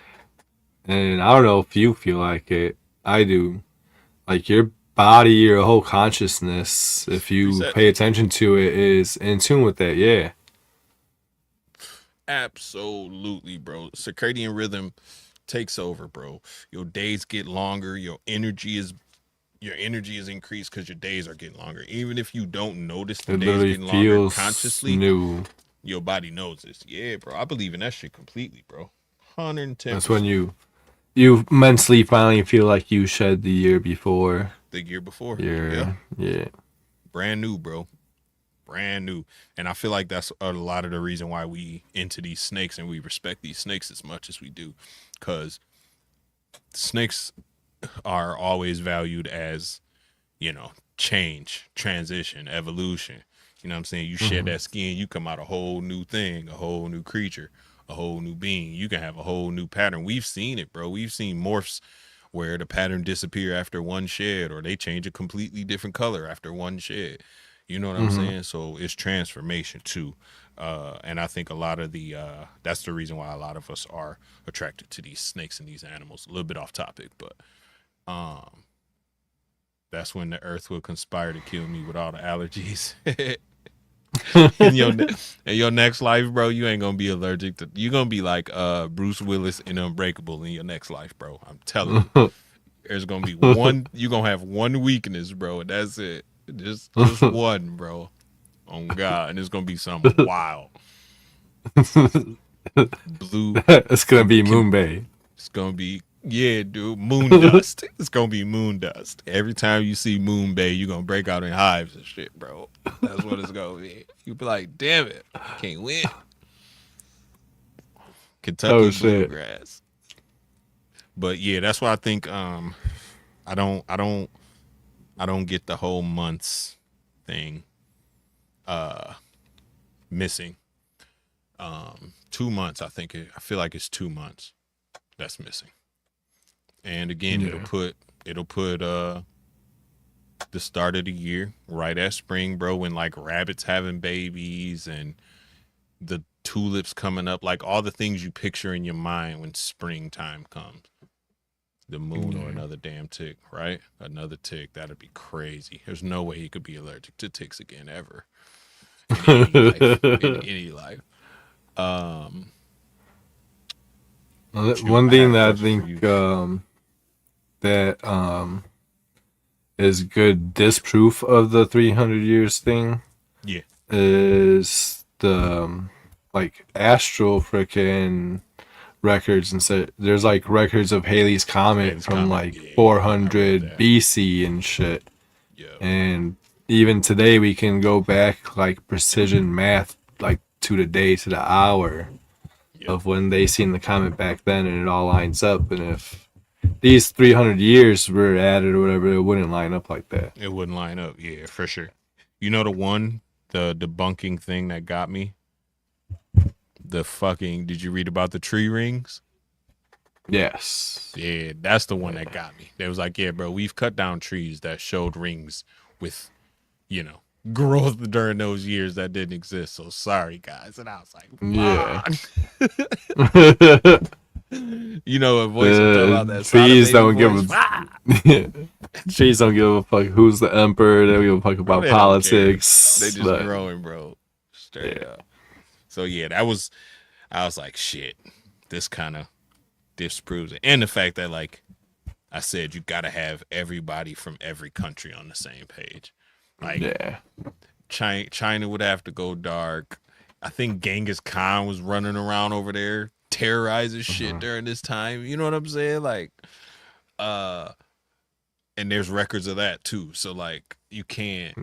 and I don't know if you feel like it. I do. Like your body, your whole consciousness, if you pay Resets. attention to it, is in tune with that. Yeah. Absolutely, bro. Circadian rhythm takes over, bro. Your days get longer. Your energy is increased because your days are getting longer. Even if you don't notice the It days literally getting longer feels consciously, new. your body knows this. Yeah, bro. I believe in that shit completely, bro. That's when 110%. you mentally finally feel like you shed the year before. The year before. Yeah. Yeah. Brand new, bro. Brand new. And I feel like that's a lot of the reason why we into these snakes and we respect these snakes as much as we do. Because snakes are always valued as, change, transition, evolution. You know what I'm saying? You shed Hmm. that skin, you come out a whole new thing, a whole new creature, a whole new being. You can have a whole new pattern. We've seen it, bro. We've seen morphs where the pattern disappear after one shed or they change a completely different color after one shed. You know what I'm Hmm. saying? So it's transformation too. And I think a lot of that's the reason why a lot of us are attracted to these snakes and these animals. A little bit off topic, but um, that's when the earth will conspire to kill me with all the allergies. in your in your next life, bro, you ain't gonna be allergic to. You're gonna be like Bruce Willis in Unbreakable in your next life, bro. I'm telling you, there's gonna be one. You're gonna have one weakness, bro, and that's it. Just one, bro. On God, and it's gonna be something wild. Blue. It's gonna be Can, Moonbay. it's gonna be yeah, dude. Moon dust. It's gonna be moon dust. Every time you see Moon Bay, you're gonna break out in hives and shit, bro. That's what it's gonna be. You be like, damn it, can't win. Oh Kentucky shit. bluegrass. But yeah, that's why I think I don't I don't I don't get the whole months thing missing. 2 months, I feel like it's 2 months that's missing. And again, Yeah. it'll put the start of the year right at spring, bro, when like rabbits having babies and the tulips coming up, like all the things you picture in your mind when springtime comes. The moon or another damn tick, right? Another tick, that'd be crazy. There's no way he could be allergic to ticks again ever in any life. In any life. Shoot, One I had thing a that I question for you. think that is good disproof of the 300 years thing Yeah, is the like astral freaking records, and so there's like records of Halley's comet Hades from Comet. like Yeah, I read 400 that. BC and shit. Yeah, And even today we can go back like precision math like to the day to the hour yep. of when they seen the comet back then, and it all lines up. And if these 300 years were added or whatever, it wouldn't line up like that. It wouldn't line up. Yeah, for sure. You know the debunking thing that got me? The fucking, did you read about the tree rings? Yes. Yeah, that's the one that got me. They was like, yeah, bro, we've cut down trees that showed rings with, you know, growth during those years that didn't exist. So sorry, guys. And I was like, Yeah. you know, a voice will come out that Trees sodomated don't give voice. a trees don't give a fuck who's the emperor. They don't give a fuck Bro, about they don't care. politics. They just But growing, bro. Straight yeah. up. So yeah, I was like, shit, this kind of disproves it. And the fact that, like I said, you got to have everybody from every country on the same page. Like, Yeah. China would have to go dark. I think Genghis Khan was running around over there terrorizing shit during this time. You know what I'm saying? Like, and there's records of that too. So like, you can't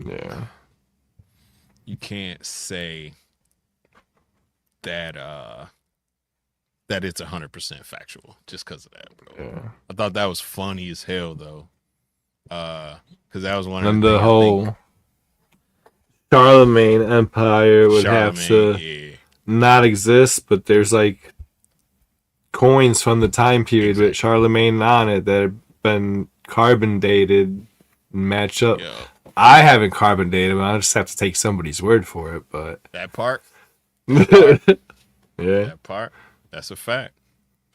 say that that it's 100% factual just because of that, bro. Yeah. I thought that was funny as hell though. Because that was one of And the the things whole Charlemagne Empire would have Charlemagne, to yeah, not exist, but there's like coins from the time period with exactly. Charlemagne on it that have been carbon dated and match up. Yeah, I haven't carbon dated them. I just have to take somebody's word for it. But that part, yeah, that part, that's a fact.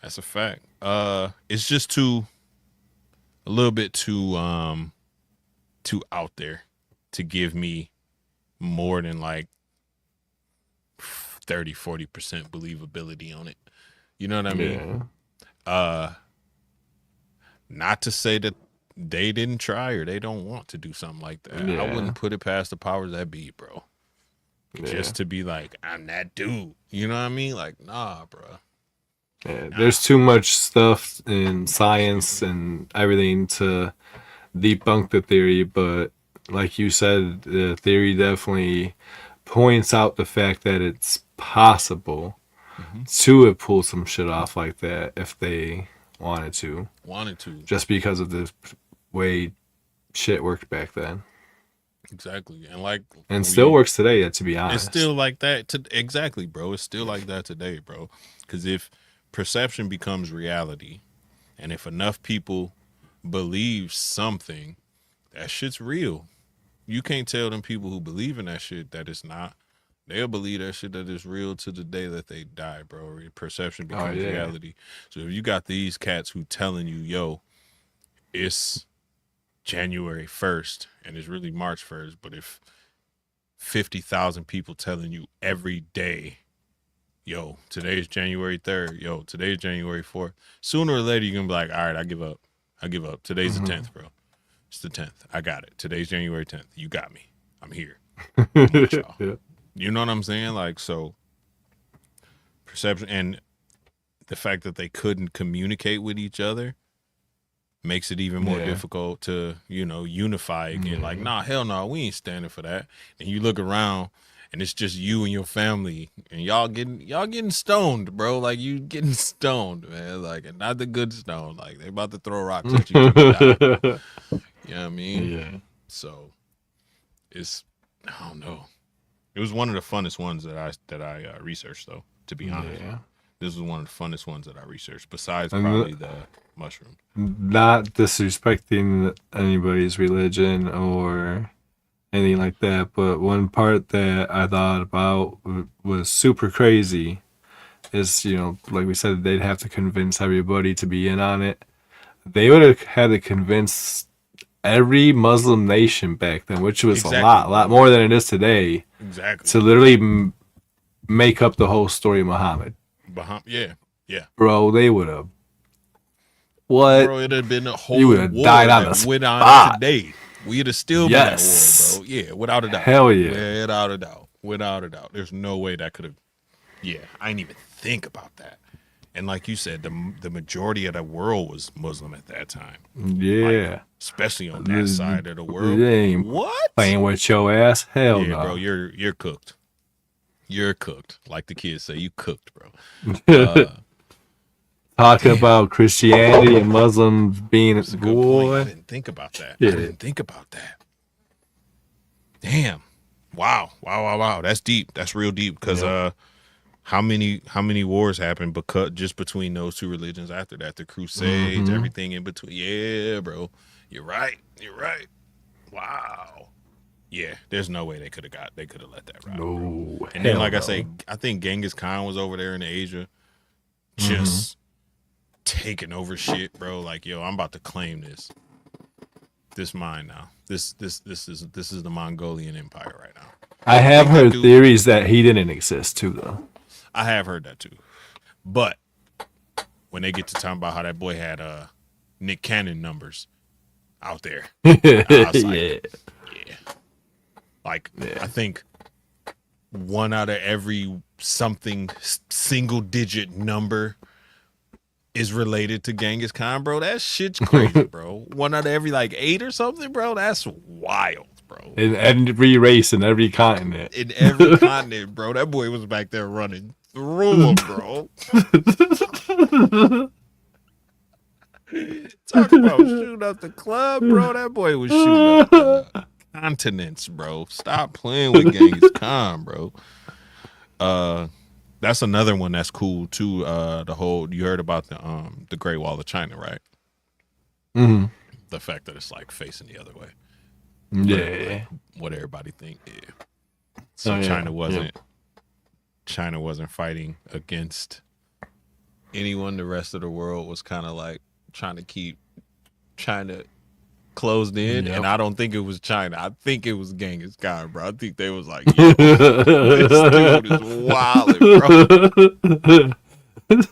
That's a fact. It's just a little bit too out there to give me more than like 30-40% believability on it. You know what I mean? Not to say that they didn't try or they don't want to do something like that. I wouldn't put it past the powers that be, bro. Just to be like, I'm that dude. You know what I mean? Like, nah, bro. Yeah, there's too much stuff in science and everything to debunk the theory, but like you said, the theory definitely points out the fact that it's possible to pull some shit off like that if they wanted to. Just because of the way shit worked back then. Exactly. And like, And still works today, to be it's honest. still like that. Exactly, bro. It's still like that today, bro. Because if perception becomes reality, and if enough people believe something, that shit's real. You can't tell them people who believe in that shit that it's not. They'll believe that shit that is real to the day that they die, bro. Perception becomes reality. So if you got these cats who telling you, yo, it's January 1st and it's really March 1st, but if 50,000 people telling you every day, yo, today's January 3rd, yo, today's January 4th, sooner or later you're going to be like, all right, I give up. I give up. Today's the 10th, bro. It's the 10th. I got it. Today's January 10th. You got me. I'm here. I'm with y'all. Yeah. You know what I'm saying? Like, so perception and the fact that they couldn't communicate with each other makes it even more Yeah. difficult to, unify again. Like, Yeah. nah, hell no, we ain't standing for that. And you look around and it's just you and your family and y'all getting stoned, bro. Like you getting stoned, man. Like, and not the good stone. Like they about to throw rocks at you till you die, bro. You know what I mean? Yeah. So it's, I don't know. It was one of the funnest ones that I researched, though. To be honest, Yeah. this was one of the funnest ones that I researched, besides And probably the mushroom. not disrespecting anybody's religion or anything like that, but one part that I thought about was super crazy is, like we said, they'd have to convince everybody to be in on it. They would have had to convince every Muslim nation back then, which was a Exactly, lot bro. more than it is today, Exactly. to literally make up the whole story of Muhammad. Yeah, yeah, Bro, they would have. What? bro. It'd have been a You would whole have died war on the that went on spot. today. We'd have still been at war, Yes. bro. Yeah, without a doubt. Hell yeah. Without a doubt. Without a doubt. There's no way that could have. Yeah, I didn't even think about that. And like you said, the majority of the world was Muslim at that time. Yeah. Especially on that side of the world. They ain't What? playing with your ass. Hell Yeah, bro, no. you're cooked. You're cooked. Like the kids say, you cooked, bro. Talk Damn, about Christianity and Muslims being that's a good point. I boy. didn't think about that. I Yeah. didn't think about that. Damn. Wow. Wow, wow, wow. That's deep. That's real deep. Because Yep. how many wars happened because just between those two religions after that? The Crusades, everything in between. Yeah, bro. You're right. You're right. Wow. Yeah, there's no way they could have let that ride, bro. No. And then, Hell like I no. say, I think Genghis Khan was over there in Asia, just taking over shit, bro. Like, yo, I'm about to claim this mine now. This is the Mongolian Empire right now. I You have think that heard dude? theories that he didn't exist too, though. I have heard that too, but when they get to talking about how that boy had Nick Cannon numbers out there, I was like, Yeah. yeah, like I think one out of every something single digit number is related to Genghis Khan, bro. That shit's crazy, bro. One out of every like 8 or something, bro. That's wild, bro. In every race in every continent. In every continent, bro. That boy was back there running through them, bro. Talk about shooting up the club, bro. That boy was shooting up the continents, bro. Stop playing with Genghis Khan, bro. That's another one that's cool too. The whole you heard about the Great Wall of China, right? Mhm. The fact that it's like facing the other way. Yeah. What everybody think. Yeah. So Oh, yeah. China wasn't fighting against anyone. The rest of the world was kind of like trying to keep China closed in, Yep. and I don't think it was China. I think it was Genghis Khan, bro. I think they was like, yo, this dude is wildin', bro.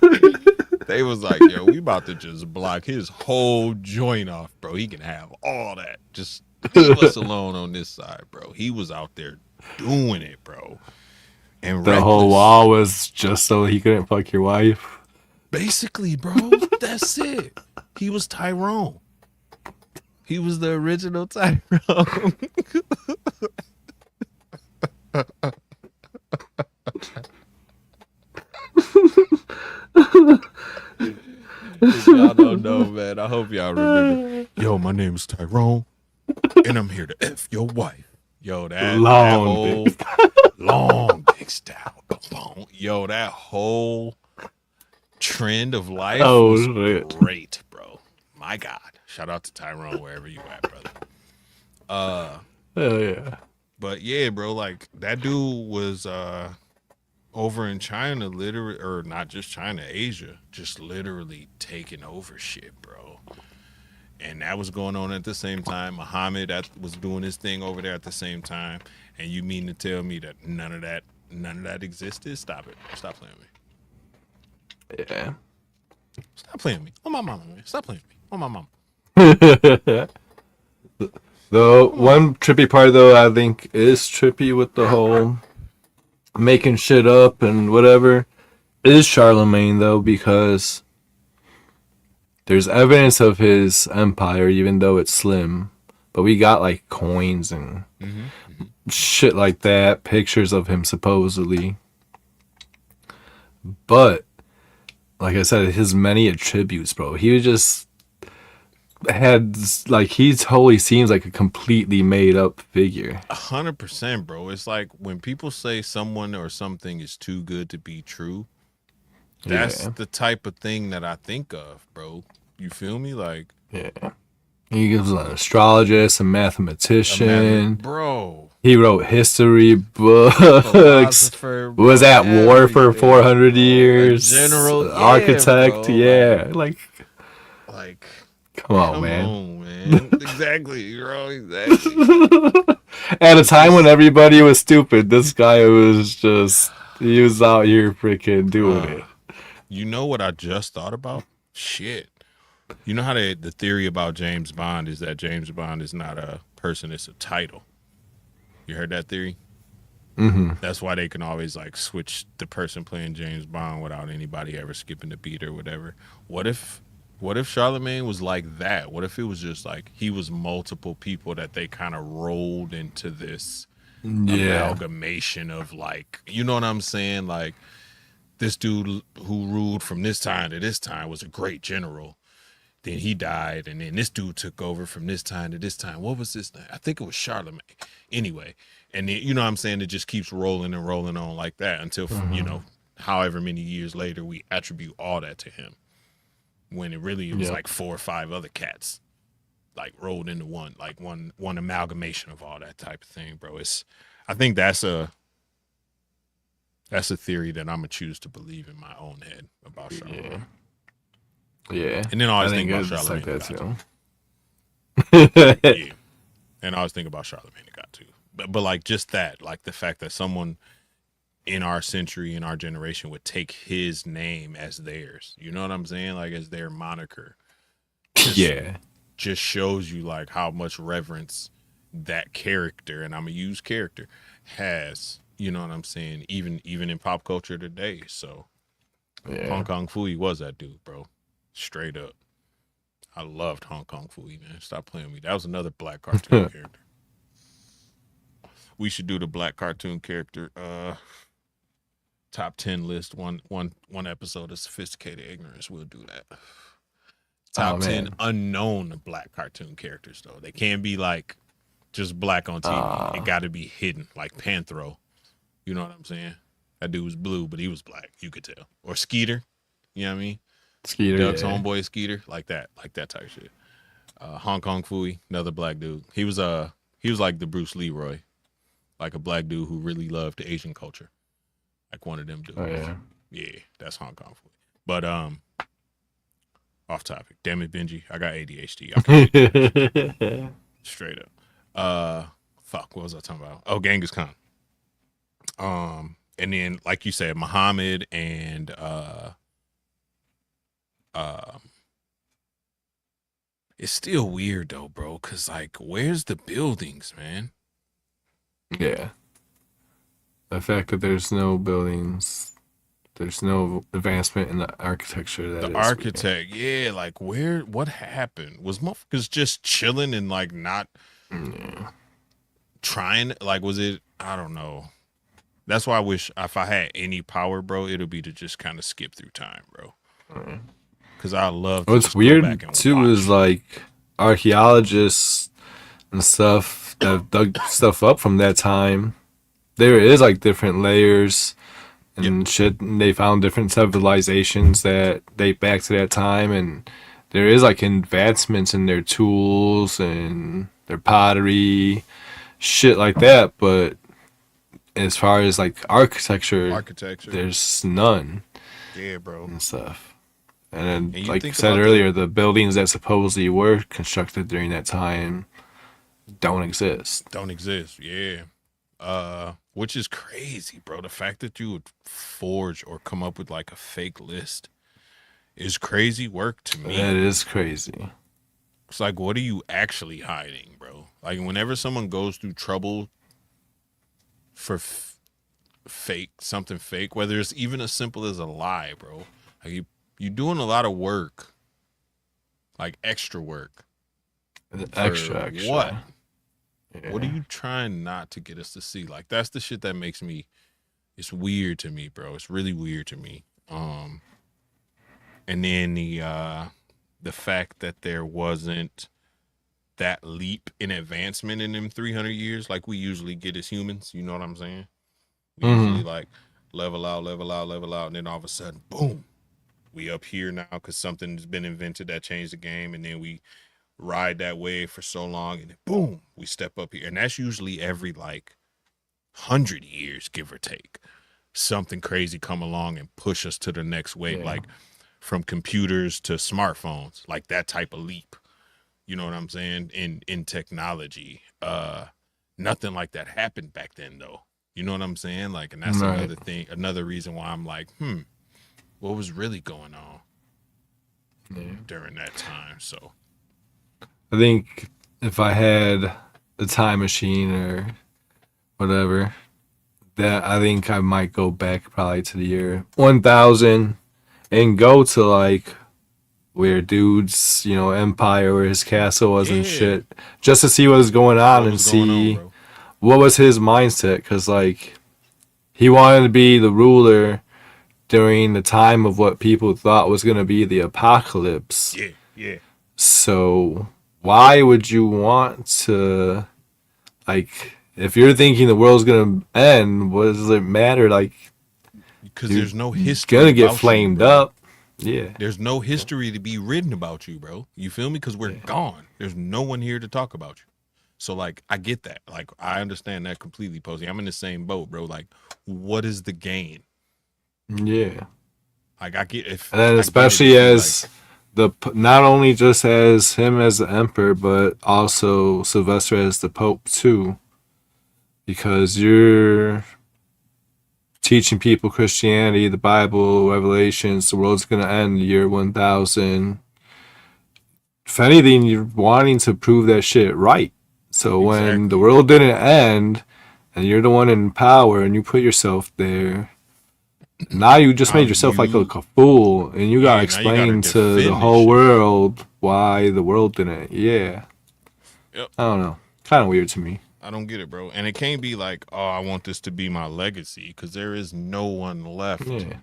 They was like, yo, we about to just block his whole joint off, bro. He can have all that. Just leave us alone on this side, bro. He was out there doing it, bro. And The whole wall was just so he couldn't fuck your wife. basically, bro, that's it. He was Tyrone. He was the original Tyrone. If y'all don't know, man, I hope y'all remember. Yo, my name is Tyrone, and I'm here to F your wife. Yo, that whole long dick style. Yo, that whole trend of life was great, bro. My God. Shout out to Tyrone wherever you at, brother. Hell yeah. But yeah, bro, like that dude was over in China, literally, or not just China, Asia, just literally taking over shit, bro. And that was going on at the same time. Muhammad was doing his thing over there at the same time. And you mean to tell me that none of that existed? Stop it. Stop playing with me. Yeah. Stop playing with me. Oh my mama, man. Stop playing with me. Oh my mama. Though Come on. one trippy part though I think is trippy with the whole making shit up and whatever is Charlemagne though, because there's evidence of his empire even though it's slim. But we got like coins and Hmm. shit like that, pictures of him supposedly. But like I said, his many attributes, bro. He was just had like he totally seems like a completely made up figure. 100%, bro. It's like when people say someone or something is too good to be true, that's Yeah, the type of thing that I think of, bro. You feel me? Like yeah. He was an astrologist, a a math, mathematician. bro, He wrote history books. philosopher, Was bro, at war for everything, 400 bro. A years. general, yeah, Architect, bro. yeah. Like, Like, come on, come man. on, man. Exactly, bro. Exactly. At a It's time when just, everybody was stupid, this guy was just, he was out here freaking doing uh, it. you know what I just thought about? Shit. You know how the theory about James Bond is that James Bond is not a person; it's a title. You heard that theory? Hmm. That's why they can always like switch the person playing James Bond without anybody ever skipping the beat or whatever. What if what if Charlemagne was like that? What if it was just like he was multiple people that they kind of rolled into this Yeah. amalgamation of like, you know what I'm saying? Like this dude who ruled from this time to this time was a great general. Then he died, and then this dude took over from this time to this time. What was this name? I think it was Charlemagne. Anyway, and then, you know what I'm saying? It just keeps rolling and rolling on like that until, Hmm. however many years later, we attribute all that to him. When it was Yep. like four or five other cats like rolled into one, like one amalgamation of all that type of thing, bro. I think that's a theory that I'm gonna choose to believe in my own head about Yeah. Charlemagne. Yeah. And then I I always think think about it's like Charlemagne the that God too. too. Yeah. And I always think about Charlemagne the God too. But like just that, like the fact that someone in our century, in our generation, would take his name as theirs. You know what I'm saying? Like as their moniker. Just Yeah. just shows you like how much reverence that character, and I'm gonna use character, has. You know what I'm saying? Even in pop culture today. So Hong Yeah. Kong Fooey was that dude, bro. Straight up. I loved Hong Kong Fooey, man. Stop playing with me. That was another black cartoon character. We should do the black cartoon character top 10 list, one episode of Sophisticated Ignorance. We'll do that. Oh Top 10 man. unknown black cartoon characters, though. They can't be like just black on TV. It Uh got to be hidden, like Panthro. You know what I'm saying? That dude was blue, but he was black. You could tell. Or Skeeter. You know what I mean? Skeeter, Duck's yeah. homeboy Skeeter, like that type of shit. Hong Kong Fooey, another black dude. He was like the Bruce Leroy, like a black dude who really loved the Asian culture, like one of them Oh dudes. yeah. Yeah, that's Hong Kong Fooey. But off topic. Damn it, Benji. I got ADHD. I can't do that shit. Straight up. Fuck. What was I talking about? Oh, Genghis Khan. And then like you said, Muhammad and uh, it's still weird though, bro. Cause like, where's the buildings, man? Yeah. The fact that there's no buildings, there's no advancement in the architecture, The that is weird. architect, yeah. Like, where? What happened? Was motherfuckers just chilling and like not Yeah. trying? Like, was it? I don't know. That's why I wish if I had any power, bro, it'll be to just kind of skip through time, bro. Alright. Cause I love to What's just go back weird and too is watch. like archaeologists and stuff that have dug stuff up from that time. There is like different layers Yep. and shit. And they found different civilizations that date back to that time, and there is like advancements in their tools and their pottery, shit like that. But as far as like architecture, Architecture. there's none Yeah, bro. and stuff. And then, And you like I think said about the earlier, the buildings that supposedly were constructed during that time don't exist. don't exist. Yeah. Which is crazy, bro. The fact that you would forge or come up with like a fake list is crazy work to That me. is crazy. It's like, what are you actually hiding, bro? Like, whenever someone goes through trouble for fake, something fake, whether it's even as simple as a lie, bro, like you doing a lot of work, like extra work for Extra, what? extra. What are Yeah. you trying not to get us to see? Like, that's the shit that makes me. It's weird to me, bro. It's really weird to me. And then the fact that there wasn't that leap in advancement in them 300 years like we usually get as humans. You know what I'm saying? We usually Hmm. like level out, and then all of a sudden, boom, we up here now because something's been invented that changed the game, and then we ride that wave for so long, and then boom, we step up here, and that's usually every like 100 years, give or take. Something crazy come along and push us to the next wave, Yeah. like from computers to smartphones, like that type of leap. You know what I'm saying? In technology. Nothing like that happened back then though. You know what I'm saying? Like, and that's Right. another thing, another reason why I'm like, what was really going on Yeah. during that time? So I think if I had a time machine or whatever, that I think I might go back probably to the year 1000 and go to like where dude's, empire or his castle was and yeah, shit, just to see what was going on what and was going on, see bro? what was his mindset. Because, like, he wanted to be the ruler during the time of what people thought was going to be the apocalypse. Yeah, yeah. So, why would you want to, like, if you're thinking the world's going to end, what does it matter? Like, Because you're there's no history going to get about you, flamed bro. up. Yeah. There's no history to be written about you, bro. You feel me? Because we're Yeah. gone. There's no one here to talk about you. So like, I get that. Like, I understand that completely, Posey. I'm in the same boat, bro. Like, what is the gain? Yeah. Like, I get if And then I get it especially if you like, as not only just as him as the emperor, but also Sylvester as the pope too, because you're teaching people Christianity, the Bible, Revelations, the world's gonna end year 1000. If anything, you're wanting to prove that shit right. So when the exactly, world didn't end, and you're the one in power, and you put yourself there, now you just now made yourself like you, look a fool, and you gotta yeah, now you gotta explain to the defend this whole shit. world why the world didn't. Yeah, Yep. I don't know. Kind of weird to me. I don't get it, bro. And it can't be like, oh, I want this to be my legacy, because there is no one left Yeah,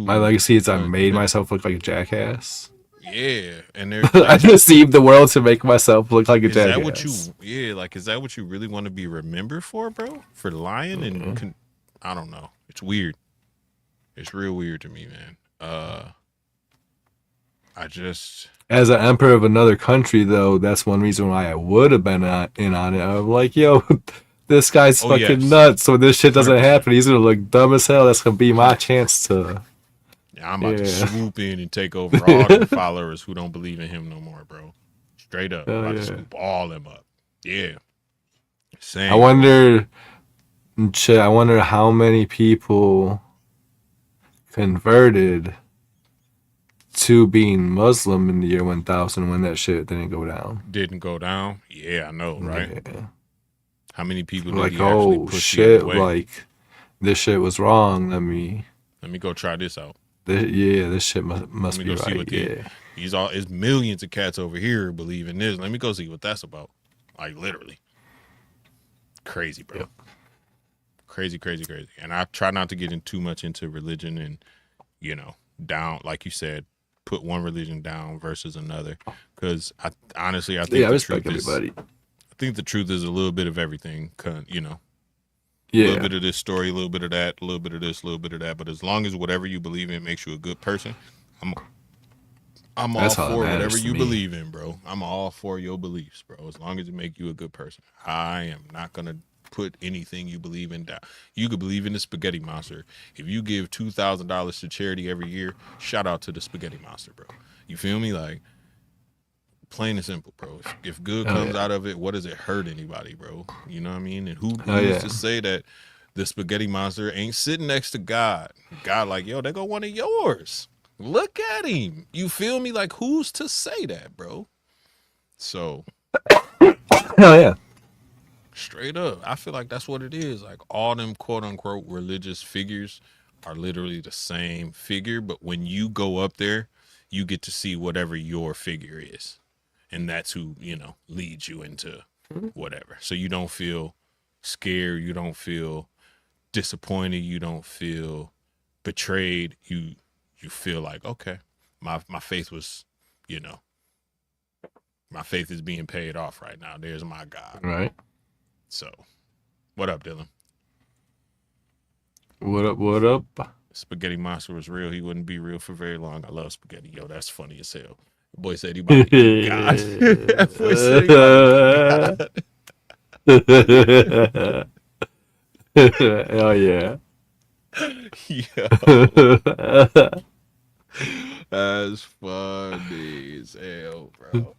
my to, legacy is I made myself look like a jackass. yeah. And they're I like, deceived the world to make myself look like a is that what jackass. you, yeah, like, is that what you really want to be remembered for, bro? For lying and, I don't know. It's weird. It's real weird to me, man. I just, As an emperor of another country, though, that's one reason why I would have been in on it. I'm like, yo, this guy's oh, fucking yes, nuts. So this shit doesn't 100%. happen. He's gonna look dumb as hell. That's gonna be my chance to, Yeah, I'm about to yeah. swoop in and take over all them followers who don't believe in him no more, bro. Straight up. Hell About to yeah. scoop all them up. Yeah. I Same, bro. wonder, shit. I wonder how many people converted to being Muslim in the year 1000 when that shit didn't go down. Didn't go down. Yeah, I know, right? Yeah. How many people did Like, he actually oh push the other shit, way? like this shit was wrong. Let me go try this out. Yeah, this shit must, Let must me be go see right. what Yeah. these all is millions of cats over here believe in this. Let me go see what that's about. Like, literally. Crazy, bro. Yep. Crazy, crazy, crazy. And I try not to get in too much into religion and, down, like you said, put one religion down versus another. Because I honestly, I think Yeah, I the respect truth is, everybody. I think the truth is a little bit of everything. A little Yeah. bit of this story, a little bit of that, a little bit of this, a little bit of that. But as long as whatever you believe in makes you a good person, I'm I'm all That's all that for whatever matters to you me. believe in, bro. I'm all for your beliefs, bro. As long as it make you a good person. I am not gonna put anything you believe in down. You could believe in the spaghetti monster. If you give $2,000 to charity every year, shout out to the spaghetti monster, bro. You feel me? Like, plain and simple, bro. If good Oh comes yeah. out of it, what does it hurt anybody, bro? You know what I mean? And Oh who's yeah. to say that the spaghetti monster ain't sitting next to God? God, like, yo, they go one of yours. Look at him. You feel me? Like, who's to say that, bro? So Hell yeah. straight up, I feel like that's what it is. Like all them quote unquote religious figures are literally the same figure, but when you go up there, you get to see whatever your figure is. And that's who, leads you into whatever. So you don't feel scared, you don't feel disappointed, you don't feel betrayed. You feel like, okay, my faith was, you know, my faith is being paid off right now. There's my God. Right. So, what up, Dylan? What up? What up? Spaghetti Monster was real. He wouldn't be real for very long. I love spaghetti. Yo, that's funny as hell. The boy said he about to eat God. That boy said he about to eat God. Hell yeah. Yo, that's funny as hell, bro.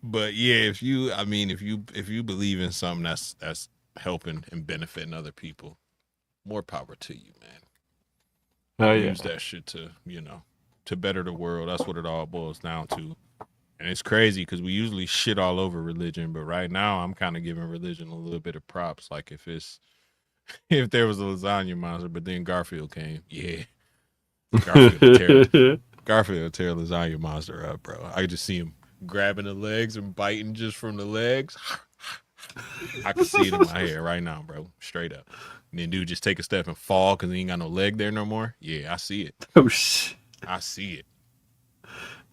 But yeah, if you believe in something that's helping and benefiting other people, more power to you, man. Hell yeah. Use that shit to better the world. That's what it all boils down to. And it's crazy because we usually shit all over religion, but right now I'm kind of giving religion a little bit of props. Like if there was a lasagna monster, but then Garfield came, yeah, Garfield would tear lasagna monster up, bro. I could just see him grabbing the legs and biting just from the legs. I can see it in my head right now, bro. Straight up. And then dude just take a step and fall because he ain't got no leg there no more. Yeah, I see it. Oh shit. I see it.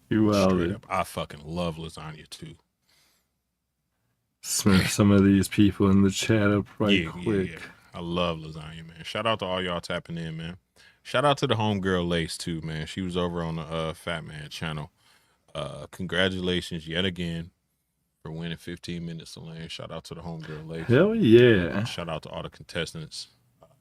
You Straight wild. up. I fucking love lasagna too. Smash some of these people in the chat up right quick. Yeah. I love lasagna, man. Shout out to all y'all tapping in, man. Shout out to the homegirl Lace too, man. She was over on the Fat Man channel. Congratulations yet again for winning 15 minutes of lane. Shout out to the homegirl Lace. Hell yeah. Shout out to all the contestants,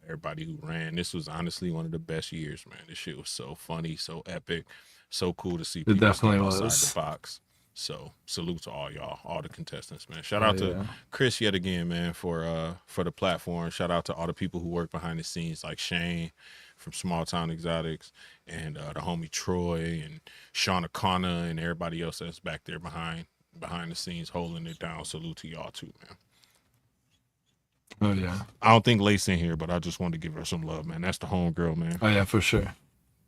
everybody who ran. This was honestly one of the best years, man. This shit was so funny, so epic, so cool to see people definitely step outside was. the box. So salute to all y'all, all the contestants, man. Shout out to Chris yet again, man, for the platform. Shout out to all the people who work behind the scenes, like Shane from Small Town Exotics, and the homie Troy and Shauna Connor and everybody else that's back there behind the scenes holding it down. Salute to y'all too, man. Oh yeah. I don't think Lace in here, but I just wanted to give her some love, man. That's the homegirl, man. Oh yeah, for sure.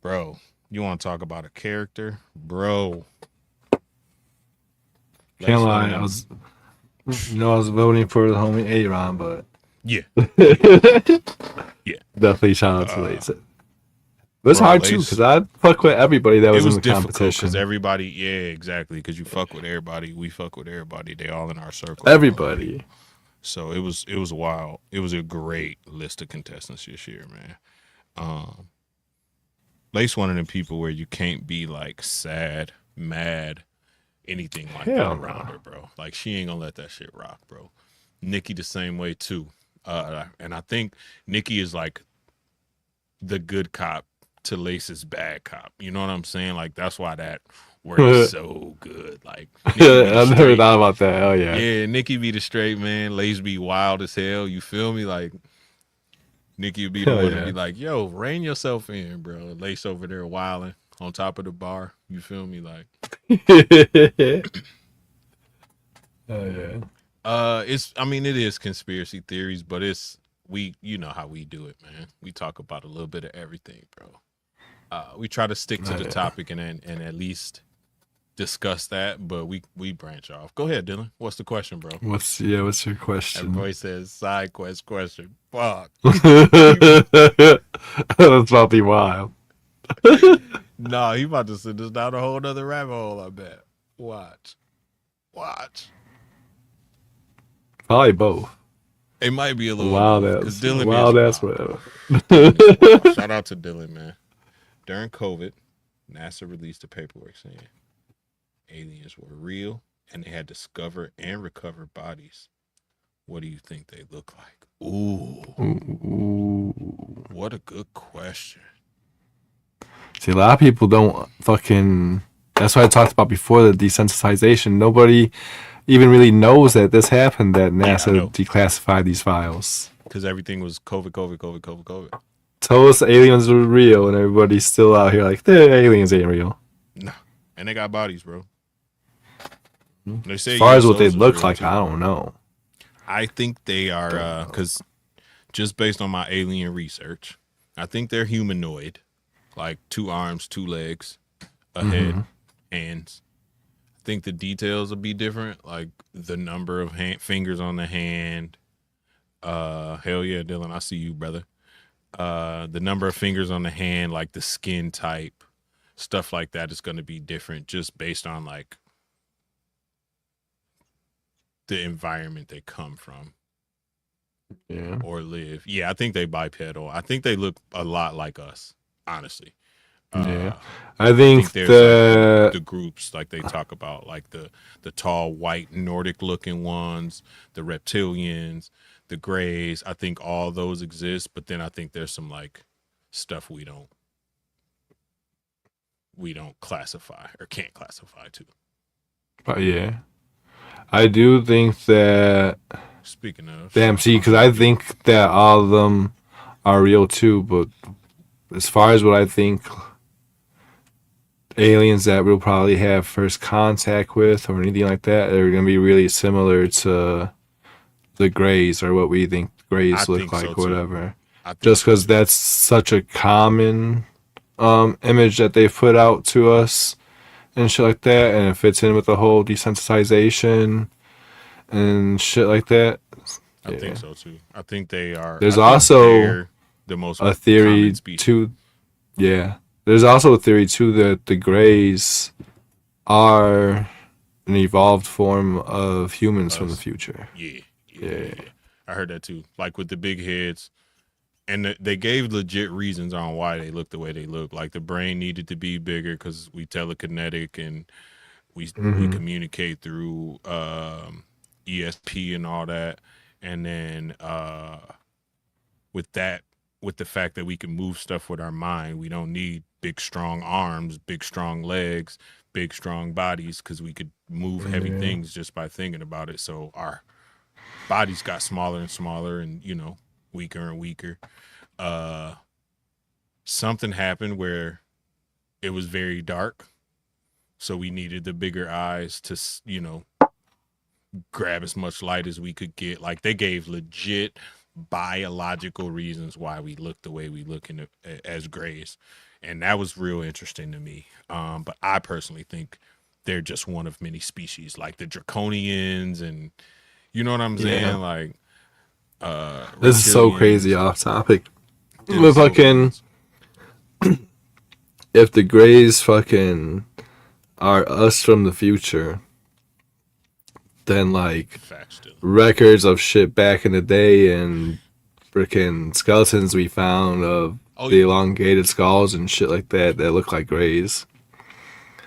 Bro, you want to talk about a character? Bro. Can't lie, I was voting for the homie Aaron, but yeah. Yeah. Definitely shout out to Lace. It was hard too, because I fuck with everybody that was in the competition. Because everybody, yeah, exactly. Because you fuck with everybody, we fuck with everybody. They all in our circle. Everybody. So it was wild. It was a great list of contestants this year, man. Lace one of them people where you can't be like sad, mad, anything like that around her, bro. Like she ain't gonna let that shit rock, bro. Nikki the same way too. And I think Nikki is like the good cop to Lace's bad cop. You know what I'm saying? Like that's why that works so good. Like I never thought about that. Oh yeah. Yeah, Nikki be the straight man. Lace be wild as hell. You feel me? Like Nikki would be the one to be like, yo, rein yourself in, bro. Lace over there wilding on top of the bar. You feel me? Like oh yeah. It is conspiracy theories, but you know how we do it, man. We talk about a little bit of everything, bro. We try to stick to the topic and at least discuss that, but we branch off. Go ahead, Dylan. What's the question, bro? What's your question? Everybody says side quest question. Fuck. That's probably wild. Nah, he about to send us down a whole nother rabbit hole, I bet. Watch. Probably both. It might be a little wild because Dylan wild is ass whatever. Shout out to Dylan, man. During COVID, NASA released the paperwork saying aliens were real and they had discovered and recovered bodies. What do you think they look like? Ooh. What a good question. See, a lot of people don't fucking. That's what I talked about before, the desensitization. Nobody even really knows that this happened, that NASA declassified these files. Because everything was COVID. Told us aliens were real, and everybody's still out here like, the aliens ain't real. No. And they got bodies, bro. They As say far as what they USOs is look real like, I too. don't know. I think they Don't are know. because just based on my alien research, I think they're humanoid, like 2 arms, 2 legs, a head, Mm-hmm. hands. I think the details will be different, like the number of fingers on the hand. Hell yeah, Dylan, I see you, brother. The number of fingers on the hand, like the skin type, stuff like that is going to be different just based on like the environment they come from Yeah. or live. Yeah, I think they bipedal. I think they look a lot like us, honestly. Yeah. Uh, I I think think there's like that the groups like they talk about, like the tall white Nordic looking ones, the reptilians, the grays. I think all those exist, but then I think there's some like stuff we don't classify or can't classify too. yeah. I do think that Speaking of, damn, shit, see, because I you do. think that all of them are real too, but as far as what I think aliens that we'll probably have first contact with or anything like that are going to be really similar to the grays or what we think I grays look think so like or too. whatever. I think Just so because too. that's such a common image that they've put out to us and shit like that, and it fits in with the whole desensitization and shit like that. I think Yeah. so too. I think they are. I There's think also they're the most a common theory species. too. Yeah. There's also a theory too that the grays are an evolved form of humans from the Us. future. Yeah, yeah, yeah, Yeah. yeah. I heard that too. Like with the big heads, and they gave legit reasons on why they look the way they look. Like the brain needed to be bigger because we telekinetic and we Hmm. communicate through ESP and all that. And then with that, with the fact that we can move stuff with our mind, we don't need big strong arms, big strong legs, big strong bodies because we could move heavy Yeah. things just by thinking about it. So our bodies got smaller and smaller, and weaker and weaker. Uh, Something happened where it was very dark, so we needed the bigger eyes to grab as much light as we could get. Like they gave legit biological reasons why we look the way we look as grays, and that was real interesting to me. But I personally think they're just one of many species, like the draconians, and you know what I'm Yeah. saying, like This is so crazy reptilians. off topic. It is But so fucking, crazy. if the grays fucking are us from the future, then like Facts still. records of shit back in the day and freaking skeletons we found of Oh the yeah, elongated skulls and shit like that that look like grays.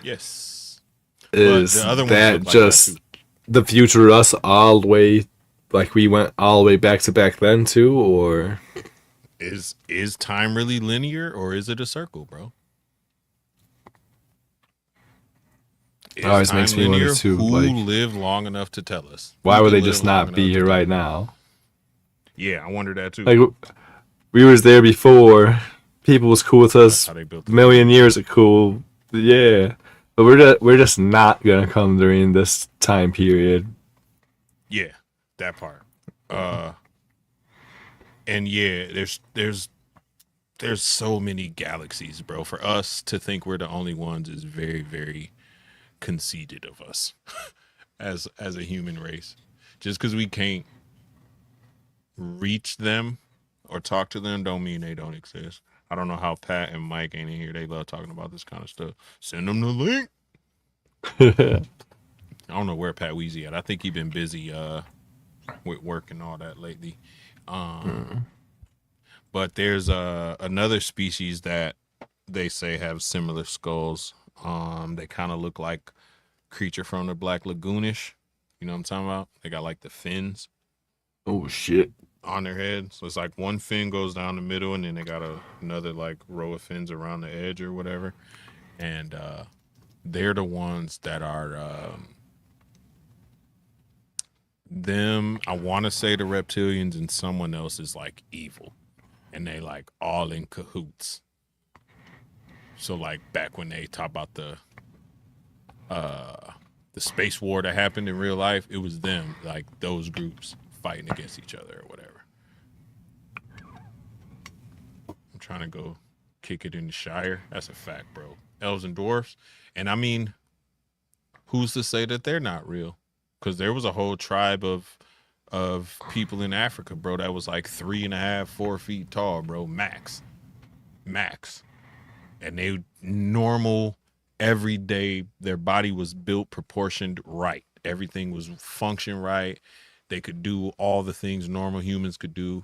yes. But the Is other ones that look like that too. just the future us all the way, like we went all the way back to back then too, or Is time really linear or is it a circle, bro? it Is always time makes me wonder linear? too, Who like lived long enough to tell us? why Who would they can live just long not be enough to here tell right us? now? Yeah, I wonder that too. Like we was there before. People was cool with That's us how they built a the million pyramids. years ago. Yeah, but we're just not gonna come during this time period. Yeah, that part. Uh, and yeah, there's so many galaxies, bro. For us to think we're the only ones is very, very conceited of us as a human race. Just because we can't reach them or talk to them don't mean they don't exist. I don't know how Pat and Mike ain't in here. They love talking about this kind of stuff. Send them the link. I don't know where Pat Weezy at. I think he been busy with work and all that lately. Um, but there's another species that they say have similar skulls. They kind of look like creature from the Black Lagoonish. You know what I'm talking about? They got like the fins Oh shit. on their head. So it's like one fin goes down the middle, and then they got another like row of fins around the edge or whatever. And they're the ones that are them. I want to say the reptilians and someone else is like evil, and they like all in cahoots. So like back when they talk about the space war that happened in real life, it was them, like those groups fighting against each other or whatever. I'm trying to go kick it in the Shire. That's a fact, bro. Elves and dwarfs, and I mean, who's to say that they're not real? Because there was a whole tribe of people in Africa, bro, that was like 3.5, 4 feet tall, bro, max, and they normal every day. Their body was built proportioned right. Everything was function right. They could do all the things normal humans could do.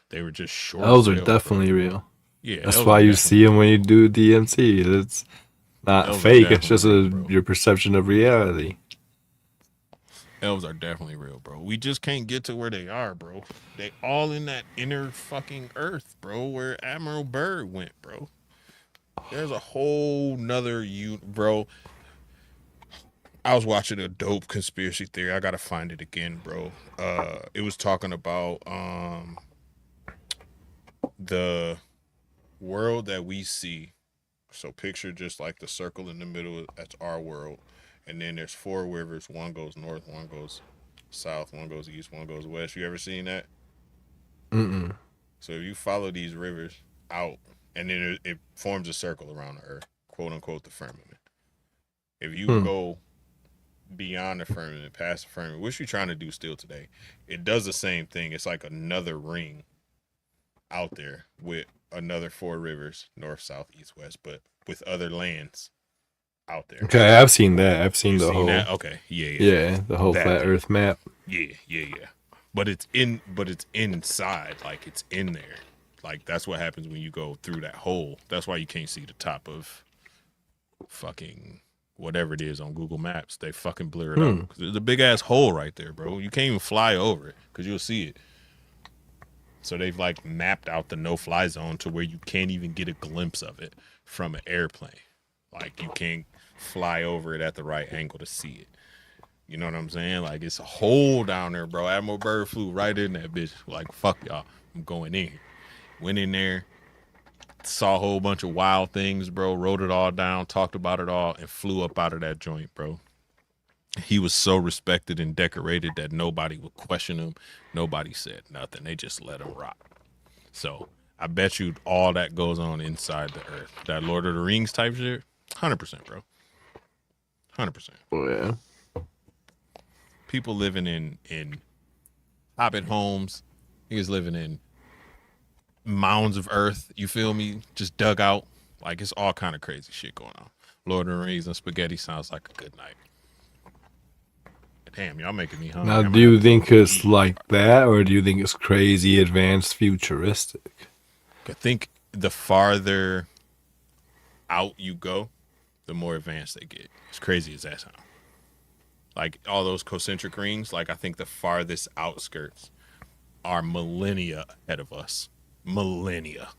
They were just short as Those are hell, bro. definitely real. Yeah, That's elves are why you definitely see them real, when you bro. do DMT. It's not Elves are fake. It's definitely just real, bro. your perception of reality. Elves are definitely real, bro. We just can't get to where they are, bro. They all in that inner fucking earth, bro, where Admiral Byrd went, bro. There's a whole nother bro. I was watching a dope conspiracy theory. I gotta find it again, bro. It was talking about the world that we see. So picture just like the circle in the middle. That's our world, and then there's four rivers. One goes north, one goes south, one goes east, one goes west. You ever seen that? Mm-mm. So if you follow these rivers out, and then it forms a circle around the earth, quote unquote, the firmament. If you Hmm. go beyond the firmament, past the firmament, which you're trying to do still today, it does the same thing. It's like another ring out there with another four rivers, north, south, east, west, but with other lands out there. Okay, I've seen that. I've seen You the seen whole, that? Okay, yeah, yeah, the whole that flat thing. Earth map. Yeah. But it's inside, like it's in there. Like that's what happens when you go through that hole. That's why you can't see the top of fucking whatever it is on Google Maps. They fucking blur it out. Hmm. 'Cause there's a big ass hole right there, bro. You can't even fly over it because you'll see it. So they've like mapped out the no fly zone to where you can't even get a glimpse of it from an airplane. Like you can't fly over it at the right angle to see it. You know what I'm saying? Like it's a hole down there, bro. Admiral Byrd flew right in that bitch. Like fuck y'all, I'm going in. Went in there, saw a whole bunch of wild things, bro. Wrote it all down, talked about it all, and flew up out of that joint, bro. He was so respected and decorated that nobody would question him. Nobody said nothing. They just let him rock. So I bet you all that goes on inside the earth. That Lord of the Rings type shit, 100%, bro. 100%. Oh yeah. People living in hobbit homes. Niggas living in mounds of earth. You feel me? Just dug out. Like it's all kind of crazy shit going on. Lord of the Rings and spaghetti sounds like a good night. Damn, y'all making me hungry. Now, I'm do gonna have you to go think it's eat. like that, or do you think it's crazy, advanced, futuristic? I think the farther out you go, the more advanced they get. As crazy as that sounds. Like all those concentric rings, like I think the farthest outskirts are millennia ahead of us. Millennia.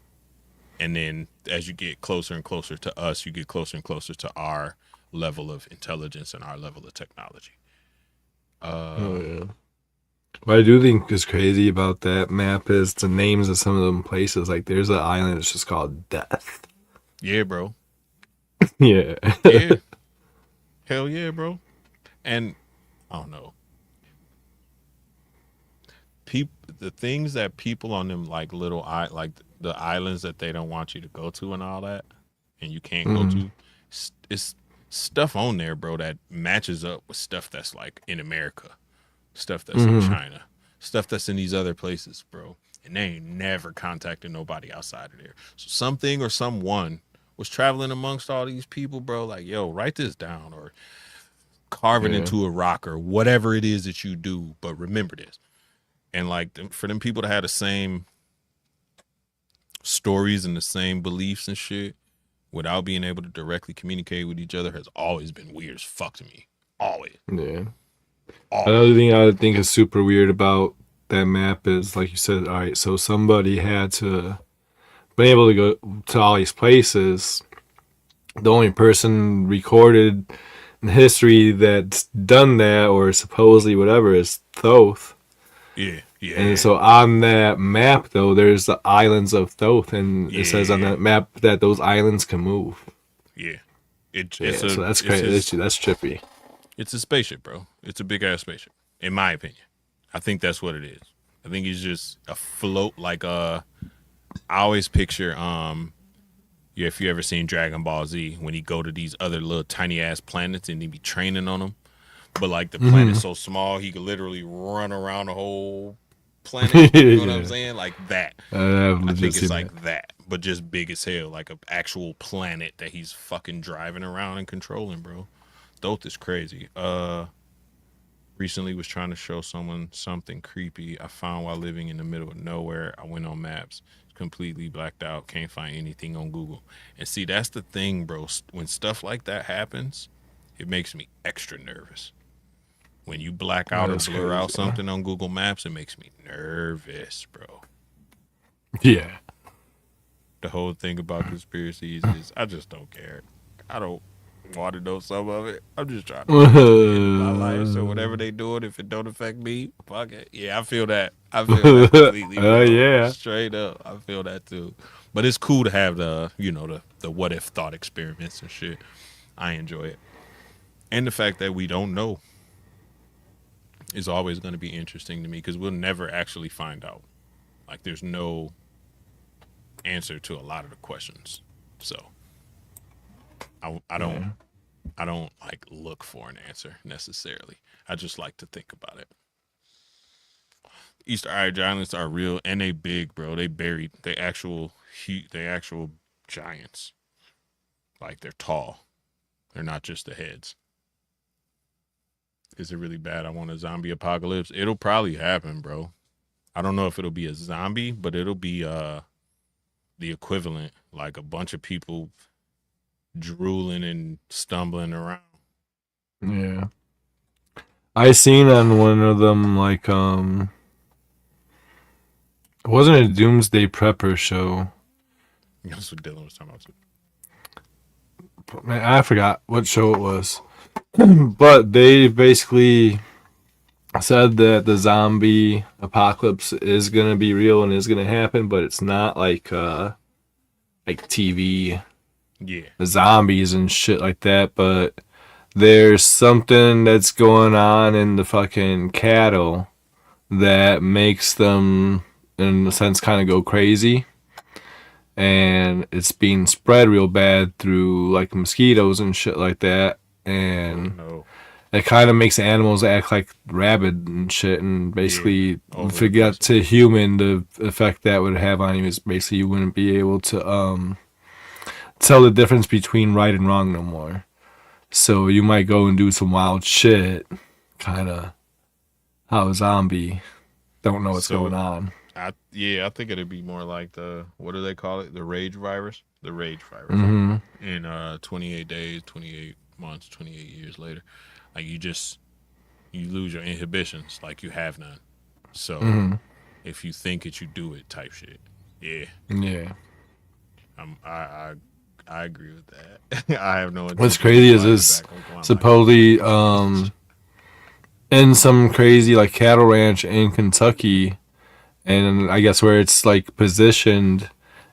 And then as you get closer and closer to us, you get closer and closer to our level of intelligence and our level of technology. Oh yeah. What I do think is crazy about that map is the names of some of them places. Like there's an island that's just called Death. Yeah, bro. Yeah. Yeah. Hell yeah, bro. And I don't know. The things that people on them like like the islands that they don't want you to go to and all that, and you can't go Mhm. to, it's stuff on there, bro, that matches up with stuff that's like in America, stuff that's in Mhm. China, stuff that's in these other places, bro. And they ain't never contacted nobody outside of there. So something or someone was traveling amongst all these people, bro. Like, yo, write this down or carve it Yeah. into a rock or whatever it is that you do. But remember this. And like for them people to have the same stories and the same beliefs and shit without being able to directly communicate with each other has always been weird as fuck to me. Always. Yeah. Another Always. thing I would think is super weird about that map is, like you said, all right, so somebody had to been able to go to all these places. The only person recorded in history that's done that or supposedly whatever is Thoth. And Yeah. so on that map, though, there's the islands of Thoth, and it says on Yeah. that map that those islands can move. Yeah. It's Yeah, a so that's it's crazy. his That's trippy. It's a spaceship, bro. It's a big ass spaceship, in my opinion. I think that's what it is. I think he's just a float like I always picture yeah, if you ever seen Dragon Ball Z, when he go to these other little tiny ass planets and he be training on them, but like the planet's Hmm. so small he could literally run around the whole planet. You know what I'm Yeah, saying? Like that. I've I legit think it's seen that. like that, but just big as hell, like an actual planet that he's fucking driving around and controlling, bro. Thoth is crazy. Recently was trying to show someone something creepy I found while living in the middle of nowhere. I went on maps, completely blacked out, can't find anything on Google. And see, that's the thing, bro. When stuff like that happens, it makes me extra nervous. When you black out or That's blur out crazy. something on Google Maps, it makes me nervous, bro. Yeah. The whole thing about conspiracies is I just don't care. I don't want to know some of it. I'm just trying to get to the end of my life. So whatever they doing, if it don't affect me, fuck it. Yeah, I feel that. I feel that completely, Oh bro. yeah. Straight up, I feel that too. But it's cool to have the what if thought experiments and shit. I enjoy it, and the fact that we don't know is always going to be interesting to me because we'll never actually find out. Like, there's no answer to a lot of the questions. So I don't Yeah. I don't like look for an answer necessarily. I just like to think about it. Easter Islands are real and they big, bro. They buried. They actual giants. Like they're tall. They're not just the heads. Is it really bad? I want a zombie apocalypse. It'll probably happen, bro. I don't know if it'll be a zombie, but it'll be the equivalent, like a bunch of people drooling and stumbling around. Yeah. I seen on one of them like it wasn't a Doomsday Prepper show. That's what Dylan was talking about. Man, I forgot what show it was. But they basically said that the zombie apocalypse is gonna be real and is gonna happen, but it's not like TV Yeah. zombies and shit like that, but there's something that's going on in the fucking cattle that makes them in a sense kind of go crazy, and it's being spread real bad through like mosquitoes and shit like that, Oh and no. it kind of makes animals act like rabid and shit, and Yeah. basically Over forget aggressive. to human the effect that would have on you is basically you wouldn't be able to tell the difference between right and wrong no more. So you might go and do some wild shit, kind of how a zombie don't know what's going So on. I think it'd be more like the what do they call it? The rage virus. The rage virus. Mm-hmm. In 28 days, 28 months, 28 years later, like you lose your inhibitions, like you have none. So Mm-hmm. if you think it, you do it, type shit. Yeah, Yeah. I'm, I agree with that. I have no What's intention of crazy is sliding this back on my life. supposedly in some crazy like cattle ranch in Kentucky, and I guess where it's like positioned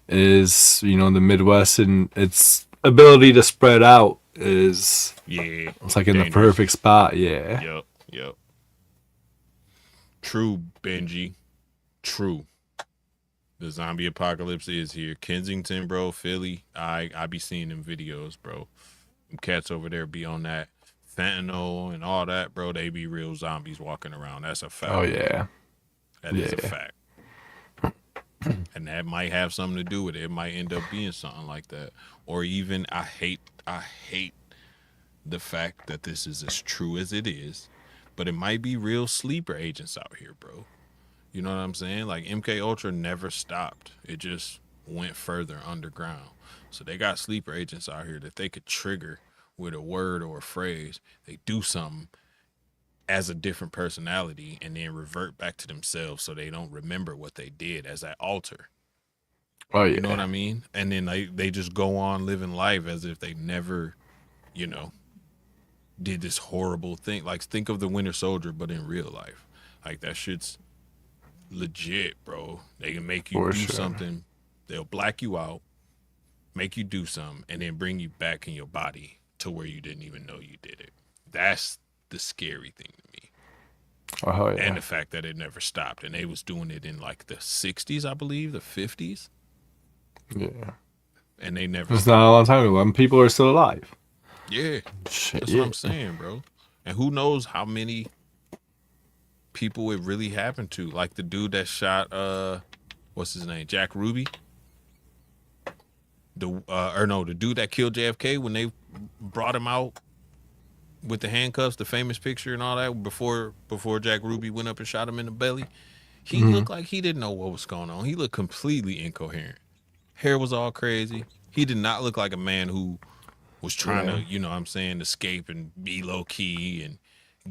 is the Midwest, and its ability to spread out is Yeah, it's like in the dangerous. perfect spot. Yeah. Yep, yep. True, Benji. True. The zombie apocalypse is here. Kensington, bro, Philly. I be seeing them videos, bro. Them cats over there be on that fentanyl and all that, bro. They be real zombies walking around. That's a Oh fact, bro. yeah. That is a Yeah. fact. And that might have something to do with it. It might end up being something like that. Or even I hate the fact that this is as true as it is, but it might be real sleeper agents out here, bro. You know what I'm saying? Like MK Ultra never stopped. It just went further underground. So they got sleeper agents out here that they could trigger with a word or a phrase. They do something as a different personality and then revert back to themselves so they don't remember what they did as that alter. Oh You know what yeah. I mean? And then they just go on living life as if they never, you know, did this horrible thing. Like think of the Winter Soldier but in real life. Like that shit's legit, bro. They can make you For do sure. something. They'll black you out, make you do something, and then bring you back in your body to where you didn't even know you did it. That's the scary thing to me. Oh And yeah. the fact that it never stopped, and they was doing it in like the 60s, I believe, the 50s, Yeah. and they never It's not a stopped. long time ago. When people are still alive. Yeah, Shit. that's what Yeah. I'm saying, bro. And who knows how many people it really happened to? Like the dude that shot what's his name? Jack Ruby? The dude that killed JFK when they brought him out with the handcuffs, the famous picture and all that before Jack Ruby went up and shot him in the belly. He Hmm. looked like he didn't know what was going on. He looked completely incoherent. Hair was all crazy. He did not look like a man who was trying Yeah. to, you know what I'm saying, escape and be low key and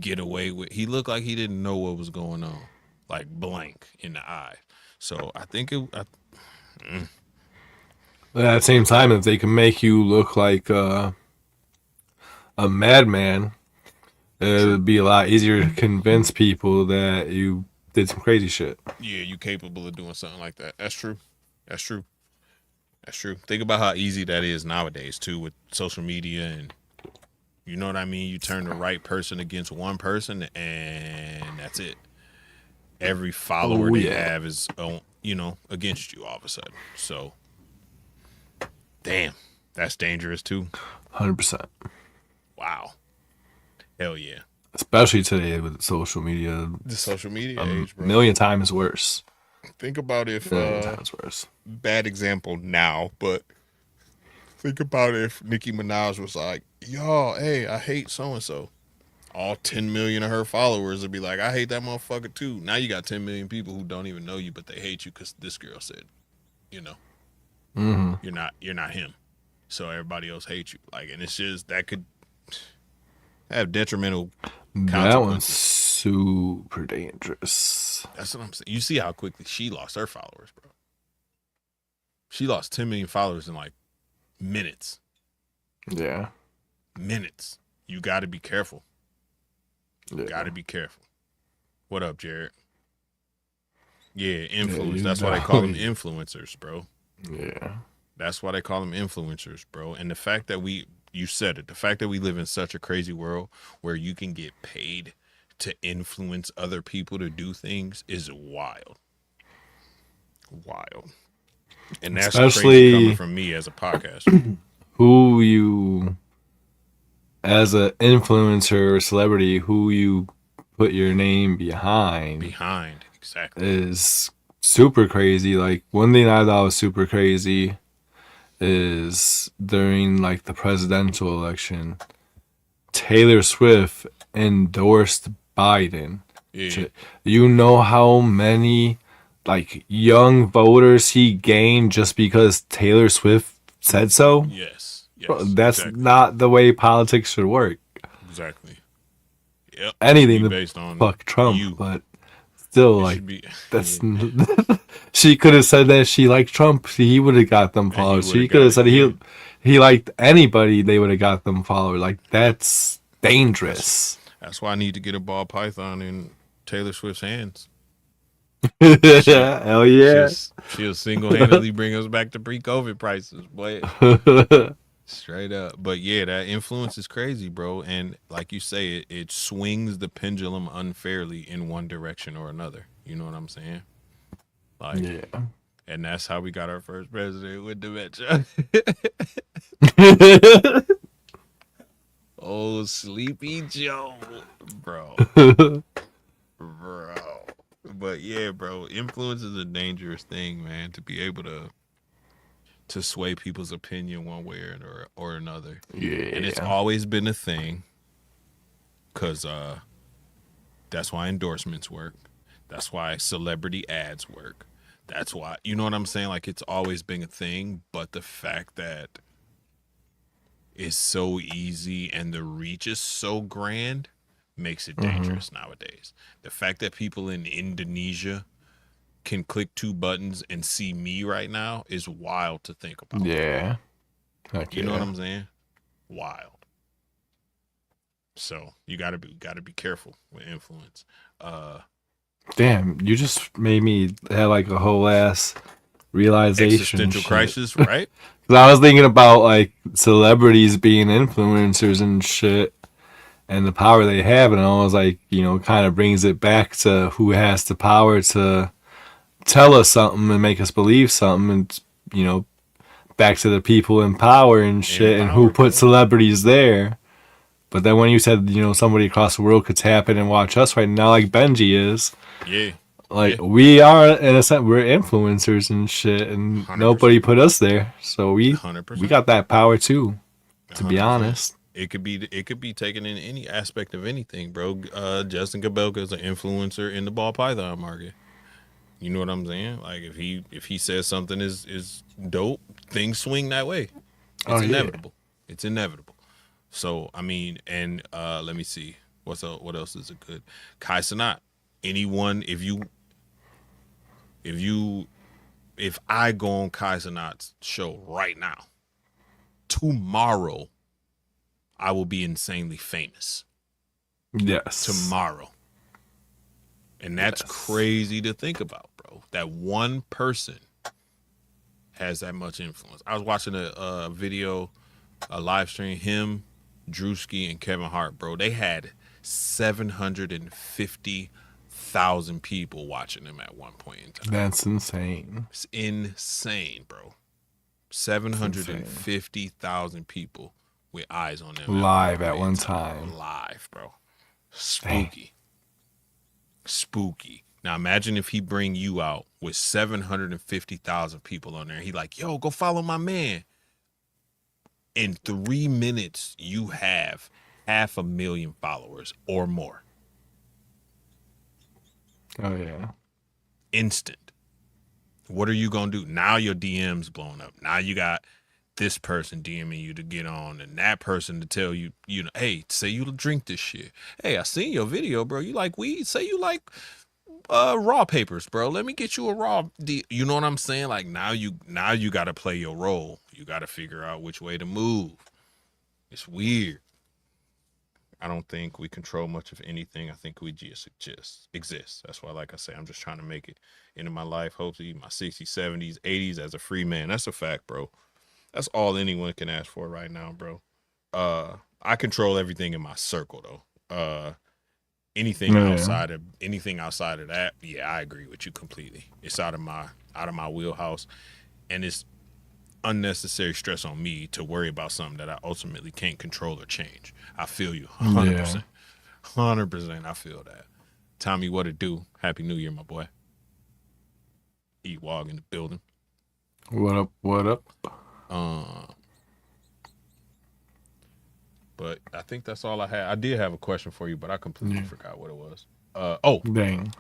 get away with. He looked like he didn't know what was going on, like blank in the eye. So I think But at the same time, if they can make you look like a madman, it true. would be a lot easier to convince people that you did some crazy shit. Yeah, you capable of doing something like that. That's true. That's true. That's true. Think about how easy that is nowadays too with social media and you know what I mean. You turn the right person against one person and that's it. Every follower Oh they yeah, have is against you all of a sudden. So damn, that's dangerous too. 100%. Wow. Hell yeah. Especially today with social media, The social media a age, bro. million times worse. Think about if Million times worse. bad example now, but think about if Nicki Minaj was like, "Y'all, hey, I hate so and so." All 10 million of her followers would be like, "I hate that motherfucker too." Now you got 10 million people who don't even know you, but they hate you because this girl said, you know, Hmm. you're not him, so everybody else hates you. Like, and it's just that could have detrimental That one's consequences. super dangerous. That's what I'm saying. You see how quickly she lost her followers, bro. She lost 10 million followers in like minutes. Yeah. Minutes. You got to be careful. Got Yeah. to be careful. What up, Jared? Yeah, Yeah. influence. You That's why they call them definitely. influencers, bro. Yeah. That's why they call them influencers, bro. And the fact that you said it, the fact that we live in such a crazy world where you can get paid to influence other people to do things is wild. Wild. And that's crazy coming Especially from me as a podcaster. who you, as an influencer or celebrity, who you put your name behind Behind, exactly. is super crazy. Like one thing I thought was super crazy is during like the presidential election, Taylor Swift endorsed Biden. Yeah. You know how many like young voters he gained just because Taylor Swift said so? Yes. Bro, Yes. that's Exactly. not the way politics should work. Exactly. Yep. It should Anything be to based on fuck Trump, you. but still, It like, should be. that's. She could have said that she liked Trump. He would have got them And he followers. would She have could got have it. said Yeah. he liked anybody. They would have got them followers. Like Yep. that's That's dangerous. that's why I need to get a ball python in Taylor Swift's hands. She Hell yeah. she'll single handedly bring us back to pre COVID prices, boy. Straight up. But yeah, that influence is crazy, bro. And like you say, it swings the pendulum unfairly in one direction or another. You know what I'm saying? Like, Yeah. and that's how we got our first president with dementia. Oh, Sleepy Joe, bro. Bro. But yeah, bro, influence is a dangerous thing, man, to be able to sway people's opinion one way or another. And it's Yeah. always been a thing cuz that's why endorsements work. That's why celebrity ads work. That's why, you know what I'm saying? Like it's always been a thing, but the fact that it's so easy and the reach is so grand makes it Hmm. dangerous nowadays. The fact that people in Indonesia can click two buttons and see me right now is wild to think about. Yeah. Heck You know what yeah. I'm saying? Wild. So you gotta be careful with influence. Uh Damn, you just made me have like a whole ass realization Existential shit. crisis, right? 'Cause I was thinking about like celebrities being influencers and shit, and the power they have, and almost like, kind of brings it back to who has the power to tell us something and make us believe something, and back to the people in power and shit, and who Empower, put bro. celebrities there. But then when you said, somebody across the world could tap in and watch us right now, like Benji is, Yeah, like yeah, we are, in a sense, we're influencers and shit, and 100%, nobody put us there, so hundred we percent, got that power too. To be 100%. honest, It could be taken in any aspect of anything, bro. Justin Gabelka is an influencer in the ball python market. You know what I'm saying? Like if he says something is dope, things swing that way. oh It's yeah, inevitable. It's inevitable. So I mean, and let me see. What's up? What else is it good? Kai Sanat. Anyone, if you if I go on Kai Sanat's show right now, tomorrow I will be insanely famous. yes, Tomorrow. And that's yes, crazy to think about, bro. That one person has that much influence. I was watching a video, a live stream, him, Drewski, and Kevin Hart, bro. They had 750,000 people watching them at one point in time. that's insane. It's insane, bro. It's insane. 750,000 people with eyes on them at one Live at point in one time, bro. time. Live, bro. Dang. Spooky. Spooky. Now imagine if he bring you out with 750,000 people on there. He like, yo, go follow my man. In 3 minutes, you have 500,000 followers or more. Oh yeah. Instant. What are you gonna do? Now your DM's blown up. Now you got this person DMing you to get on, and that person to tell you, hey, say you drink this shit. Hey, I seen your video, bro. You like weed? Say you like raw papers, bro. Let me get you a raw you know what I'm saying? Like now you got to play your role. You got to figure out which way to move. It's weird. I don't think we control much of anything. I think we just exist. That's why, like I say, I'm just trying to make it into my life, hopefully my 60s, 70s, 80s as a free man. That's a fact, bro. That's all anyone can ask for right now, bro. I control everything in my circle though. Anything Oh yeah. outside of that, yeah, I agree with you completely. It's out of my wheelhouse, and it's unnecessary stress on me to worry about something that I ultimately can't control or change. I feel you, hundred Yeah. percent, 100%. I feel that. Tommy, what it do? Happy New Year, my boy. Ewog in the building. What up? What up? Uh, but I think that's all I had. I did have a question for you, but I completely Yeah. forgot what it was. Oh, Dang.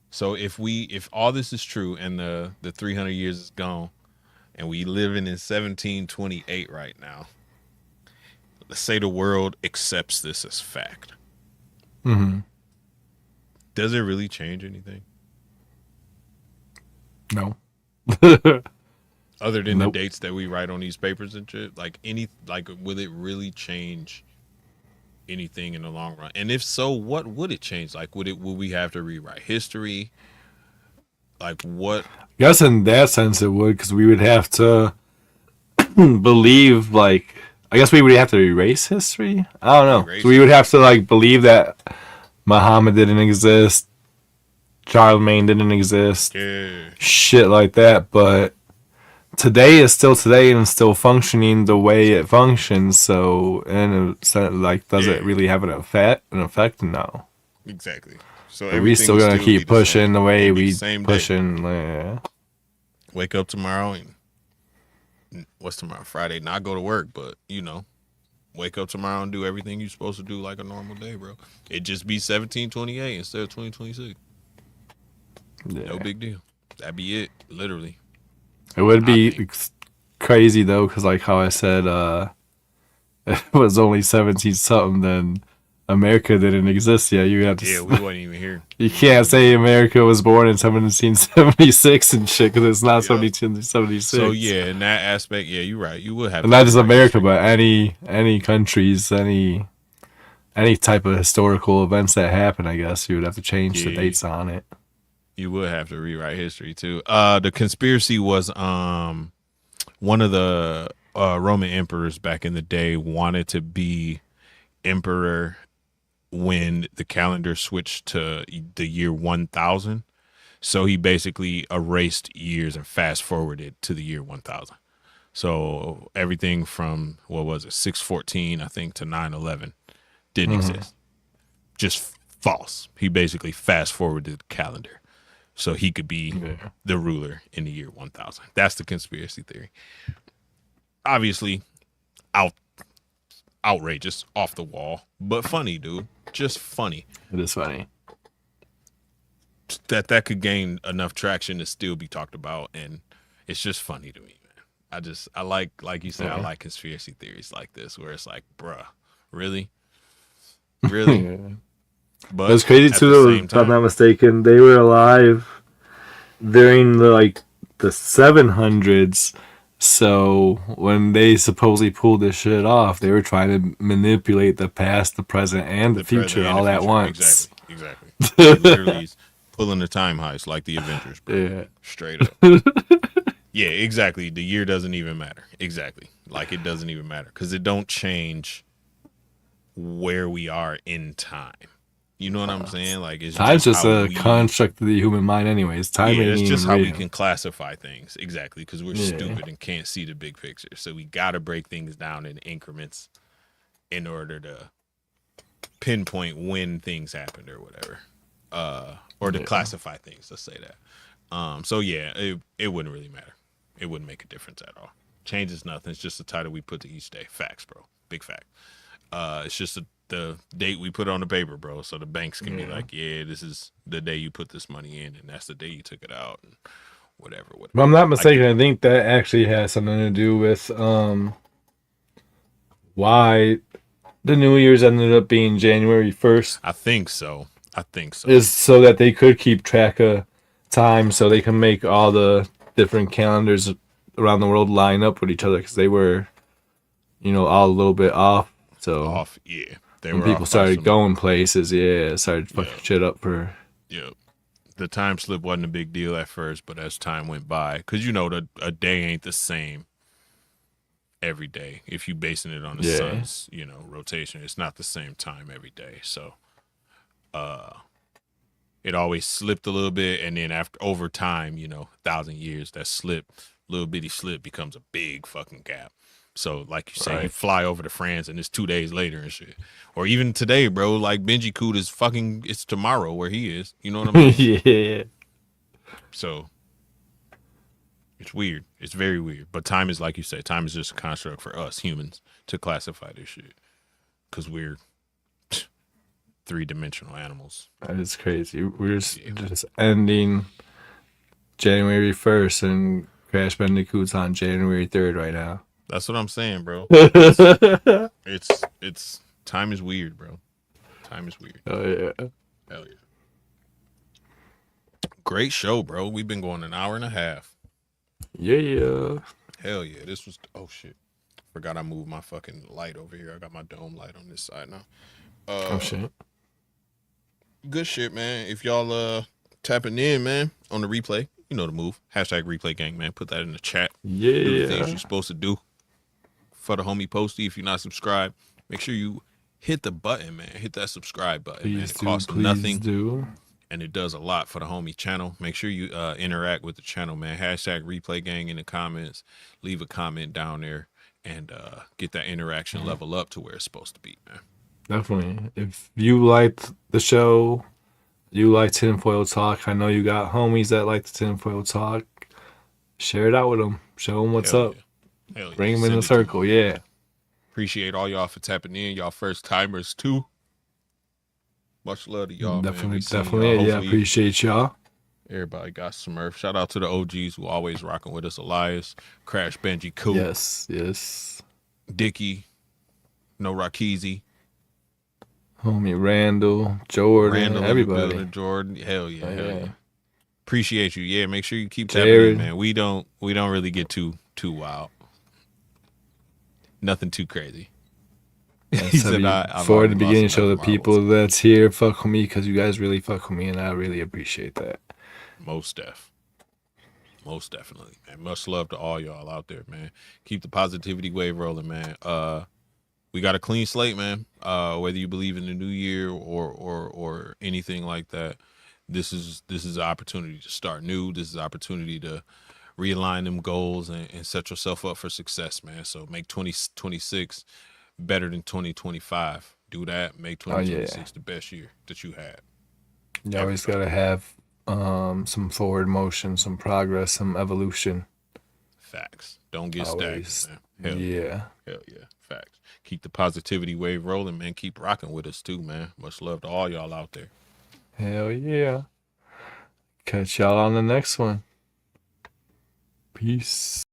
so if all this is true and the 300 years is gone, and we living in 1728 right now, let's say the world accepts this as fact. Mm-hmm. Does it really change anything No. other than the Nope. dates that we write on these papers and shit? Like will it really change anything in the long run? And if so, what would it change? Like would we have to rewrite history? Like what? Guess in that sense it would, because we would have to believe, like, I guess we would have to erase history. I don't know. So Erase we would it? have to like believe that Muhammad didn't exist, Charlemagne didn't exist, Yeah. shit like that. But today is still today and still functioning the way it functions. So, and like, does it Yeah. really have an effect? An effect? No. Exactly. So But we everything still will gonna still be keep the same. pushing the It'll way be the we same day. pushing. Yeah. Wake up tomorrow and what's tomorrow? Friday. Not go to work, but wake up tomorrow and do everything you're supposed to do like a normal day, bro. It just be 1728 instead of 2026. No Yeah. big deal. That'd be it, literally. It would I be think. crazy though, because like how I said, if it was only 17 something, then America didn't exist yet. You have Yeah, we to. wasn't even here. You We wasn't can't even say here. America was born in 1776 and shit, because it's not Yeah. So 1776. yeah, in that aspect, yeah, you're right. You would have And to not just rewrite America, history. but any countries, any type of historical events that happen. I guess you would have to change the Yeah, dates on it. you would have to rewrite history too. The conspiracy was one of the Roman emperors back in the day wanted to be emperor when the calendar switched to the year 1000. So he basically erased years and fast forwarded to the year 1000. So everything from what was it, 614, I think, to 911 didn't exist. Just false. He basically fast forwarded the calendar so he could be the ruler in the year 1000. That's the conspiracy theory. Obviously, out outrageous, off the wall, but funny, dude. Just funny. It is funny. That could gain enough traction to still be talked about, and it's just funny to me, man. I like you said, I like conspiracy theories like this where it's like, bruh, really? Really? Yeah. But it's crazy at too, the though, same if I'm time, not mistaken. They were alive during the 700s. So when they supposedly pulled this shit off, they were trying to manipulate the past, the present, and the future present and all the at future. once. Exactly. They literally is pulling the time heist like the Avengers, bro. Yeah. Straight up. Yeah, exactly. The year doesn't even matter. Exactly. Like it doesn't even matter because it don't change where we are in time. You know what I'm saying? Like it's Time's just how a construct of the human mind, anyways. Time yeah, ain't it's even just how real. we can classify things. Exactly, because we're Yeah. stupid and can't see the big picture. So we got to break things down in increments in order to pinpoint when things happened or whatever, or to classify things. Let's say that. So yeah, it wouldn't really matter. It wouldn't make a difference at all. Changes nothing. It's just the title we put to each day. Facts, bro. Big fact. It's just the date we put on the paper, bro. So the banks can be like, yeah, this is the day you put this money in, and that's the day you took it out, and whatever. If I'm not mistaken, I think that actually has something to do with why the New Year's ended up being January 1st. I think so. Is so that they could keep track of time, so they can make all the different calendars around the world line up with each other, because they were, all a little bit off. So yeah. When people started going places, it started fucking shit up for. Yeah. The time slip wasn't a big deal at first, but as time went by, because a day ain't the same every day. If you basing it on the sun's, rotation, it's not the same time every day. So, it always slipped a little bit, and then over time, 1,000 years, that little bitty slip becomes a big fucking gap. So, like you say, you fly over to France, and it's 2 days later and shit. Or even today, bro, like Benji Coot is it's tomorrow where he is. You know what I mean? Yeah. So, it's weird. It's very weird. But time is, like you say, time is just a construct for us humans to classify this shit. Because we're 3-dimensional animals. That is crazy. We're just ending January 1st, and Crash Bandicoot's on January 3rd right now. That's what I'm saying, bro. It's time is weird, bro. Time is weird. Oh yeah. Hell yeah. Great show, bro. We've been going an hour and a half. Yeah. Hell yeah. This was shit. Forgot I moved my fucking light over here. I got my dome light on this side now. Oh shit. Good shit, man. If y'all tapping in, man, on the replay, you know the move. #replay gang, man. Put that in the chat. Yeah. Do the things you're supposed to do. For the homie Posty, if you're not subscribed, make sure you hit the button, man. Hit that subscribe button, man. It costs nothing. And it does a lot for the homie channel. Make sure you interact with the channel, man. #replay gang in the comments. Leave a comment down there and get that interaction level up to where it's supposed to be, man. Definitely. If you liked the show, you like Tinfoil Talk, I know you got homies that like the Tinfoil Talk. Share it out with them. Show them what's up. Hell yeah. Bring them in the circle, yeah. Appreciate all y'all for tapping in. Y'all first timers too. Much love to y'all, definitely, man. Definitely. Yeah, appreciate y'all. Everybody got Smurf. Shout out to the OGs who always rocking with us. Elias, Crash, Benji, Cool. Yes. Dickie, No Rakizi. Homie Randall, Jordan, everybody. Jordan, hell yeah. Appreciate you. Yeah, make sure you keep tapping in, man. We don't really get too wild. Nothing too crazy. He said, before the beginning, show the people that's here fuck with me, because you guys really fuck with me, and I really appreciate that. Most definitely, man. Much love to all y'all out there, man. Keep the positivity wave rolling, man. we got a clean slate, man. Whether you believe in the new year or anything like that, this is an opportunity to start new. This is an opportunity to realign them goals and set yourself up for success, man. So make 2026 better than 2025. Do that. Make Oh yeah, 2026 the best year that you had you ever always felt. gotta have some forward motion, some progress, some evolution. Facts. Don't get stagnant, Always, man. Hell yeah. yeah, Hell yeah. Facts. Keep the positivity wave rolling, man. Keep rocking with us too, man. Much love to all y'all out there. hell yeah. Catch y'all on the next one. Peace.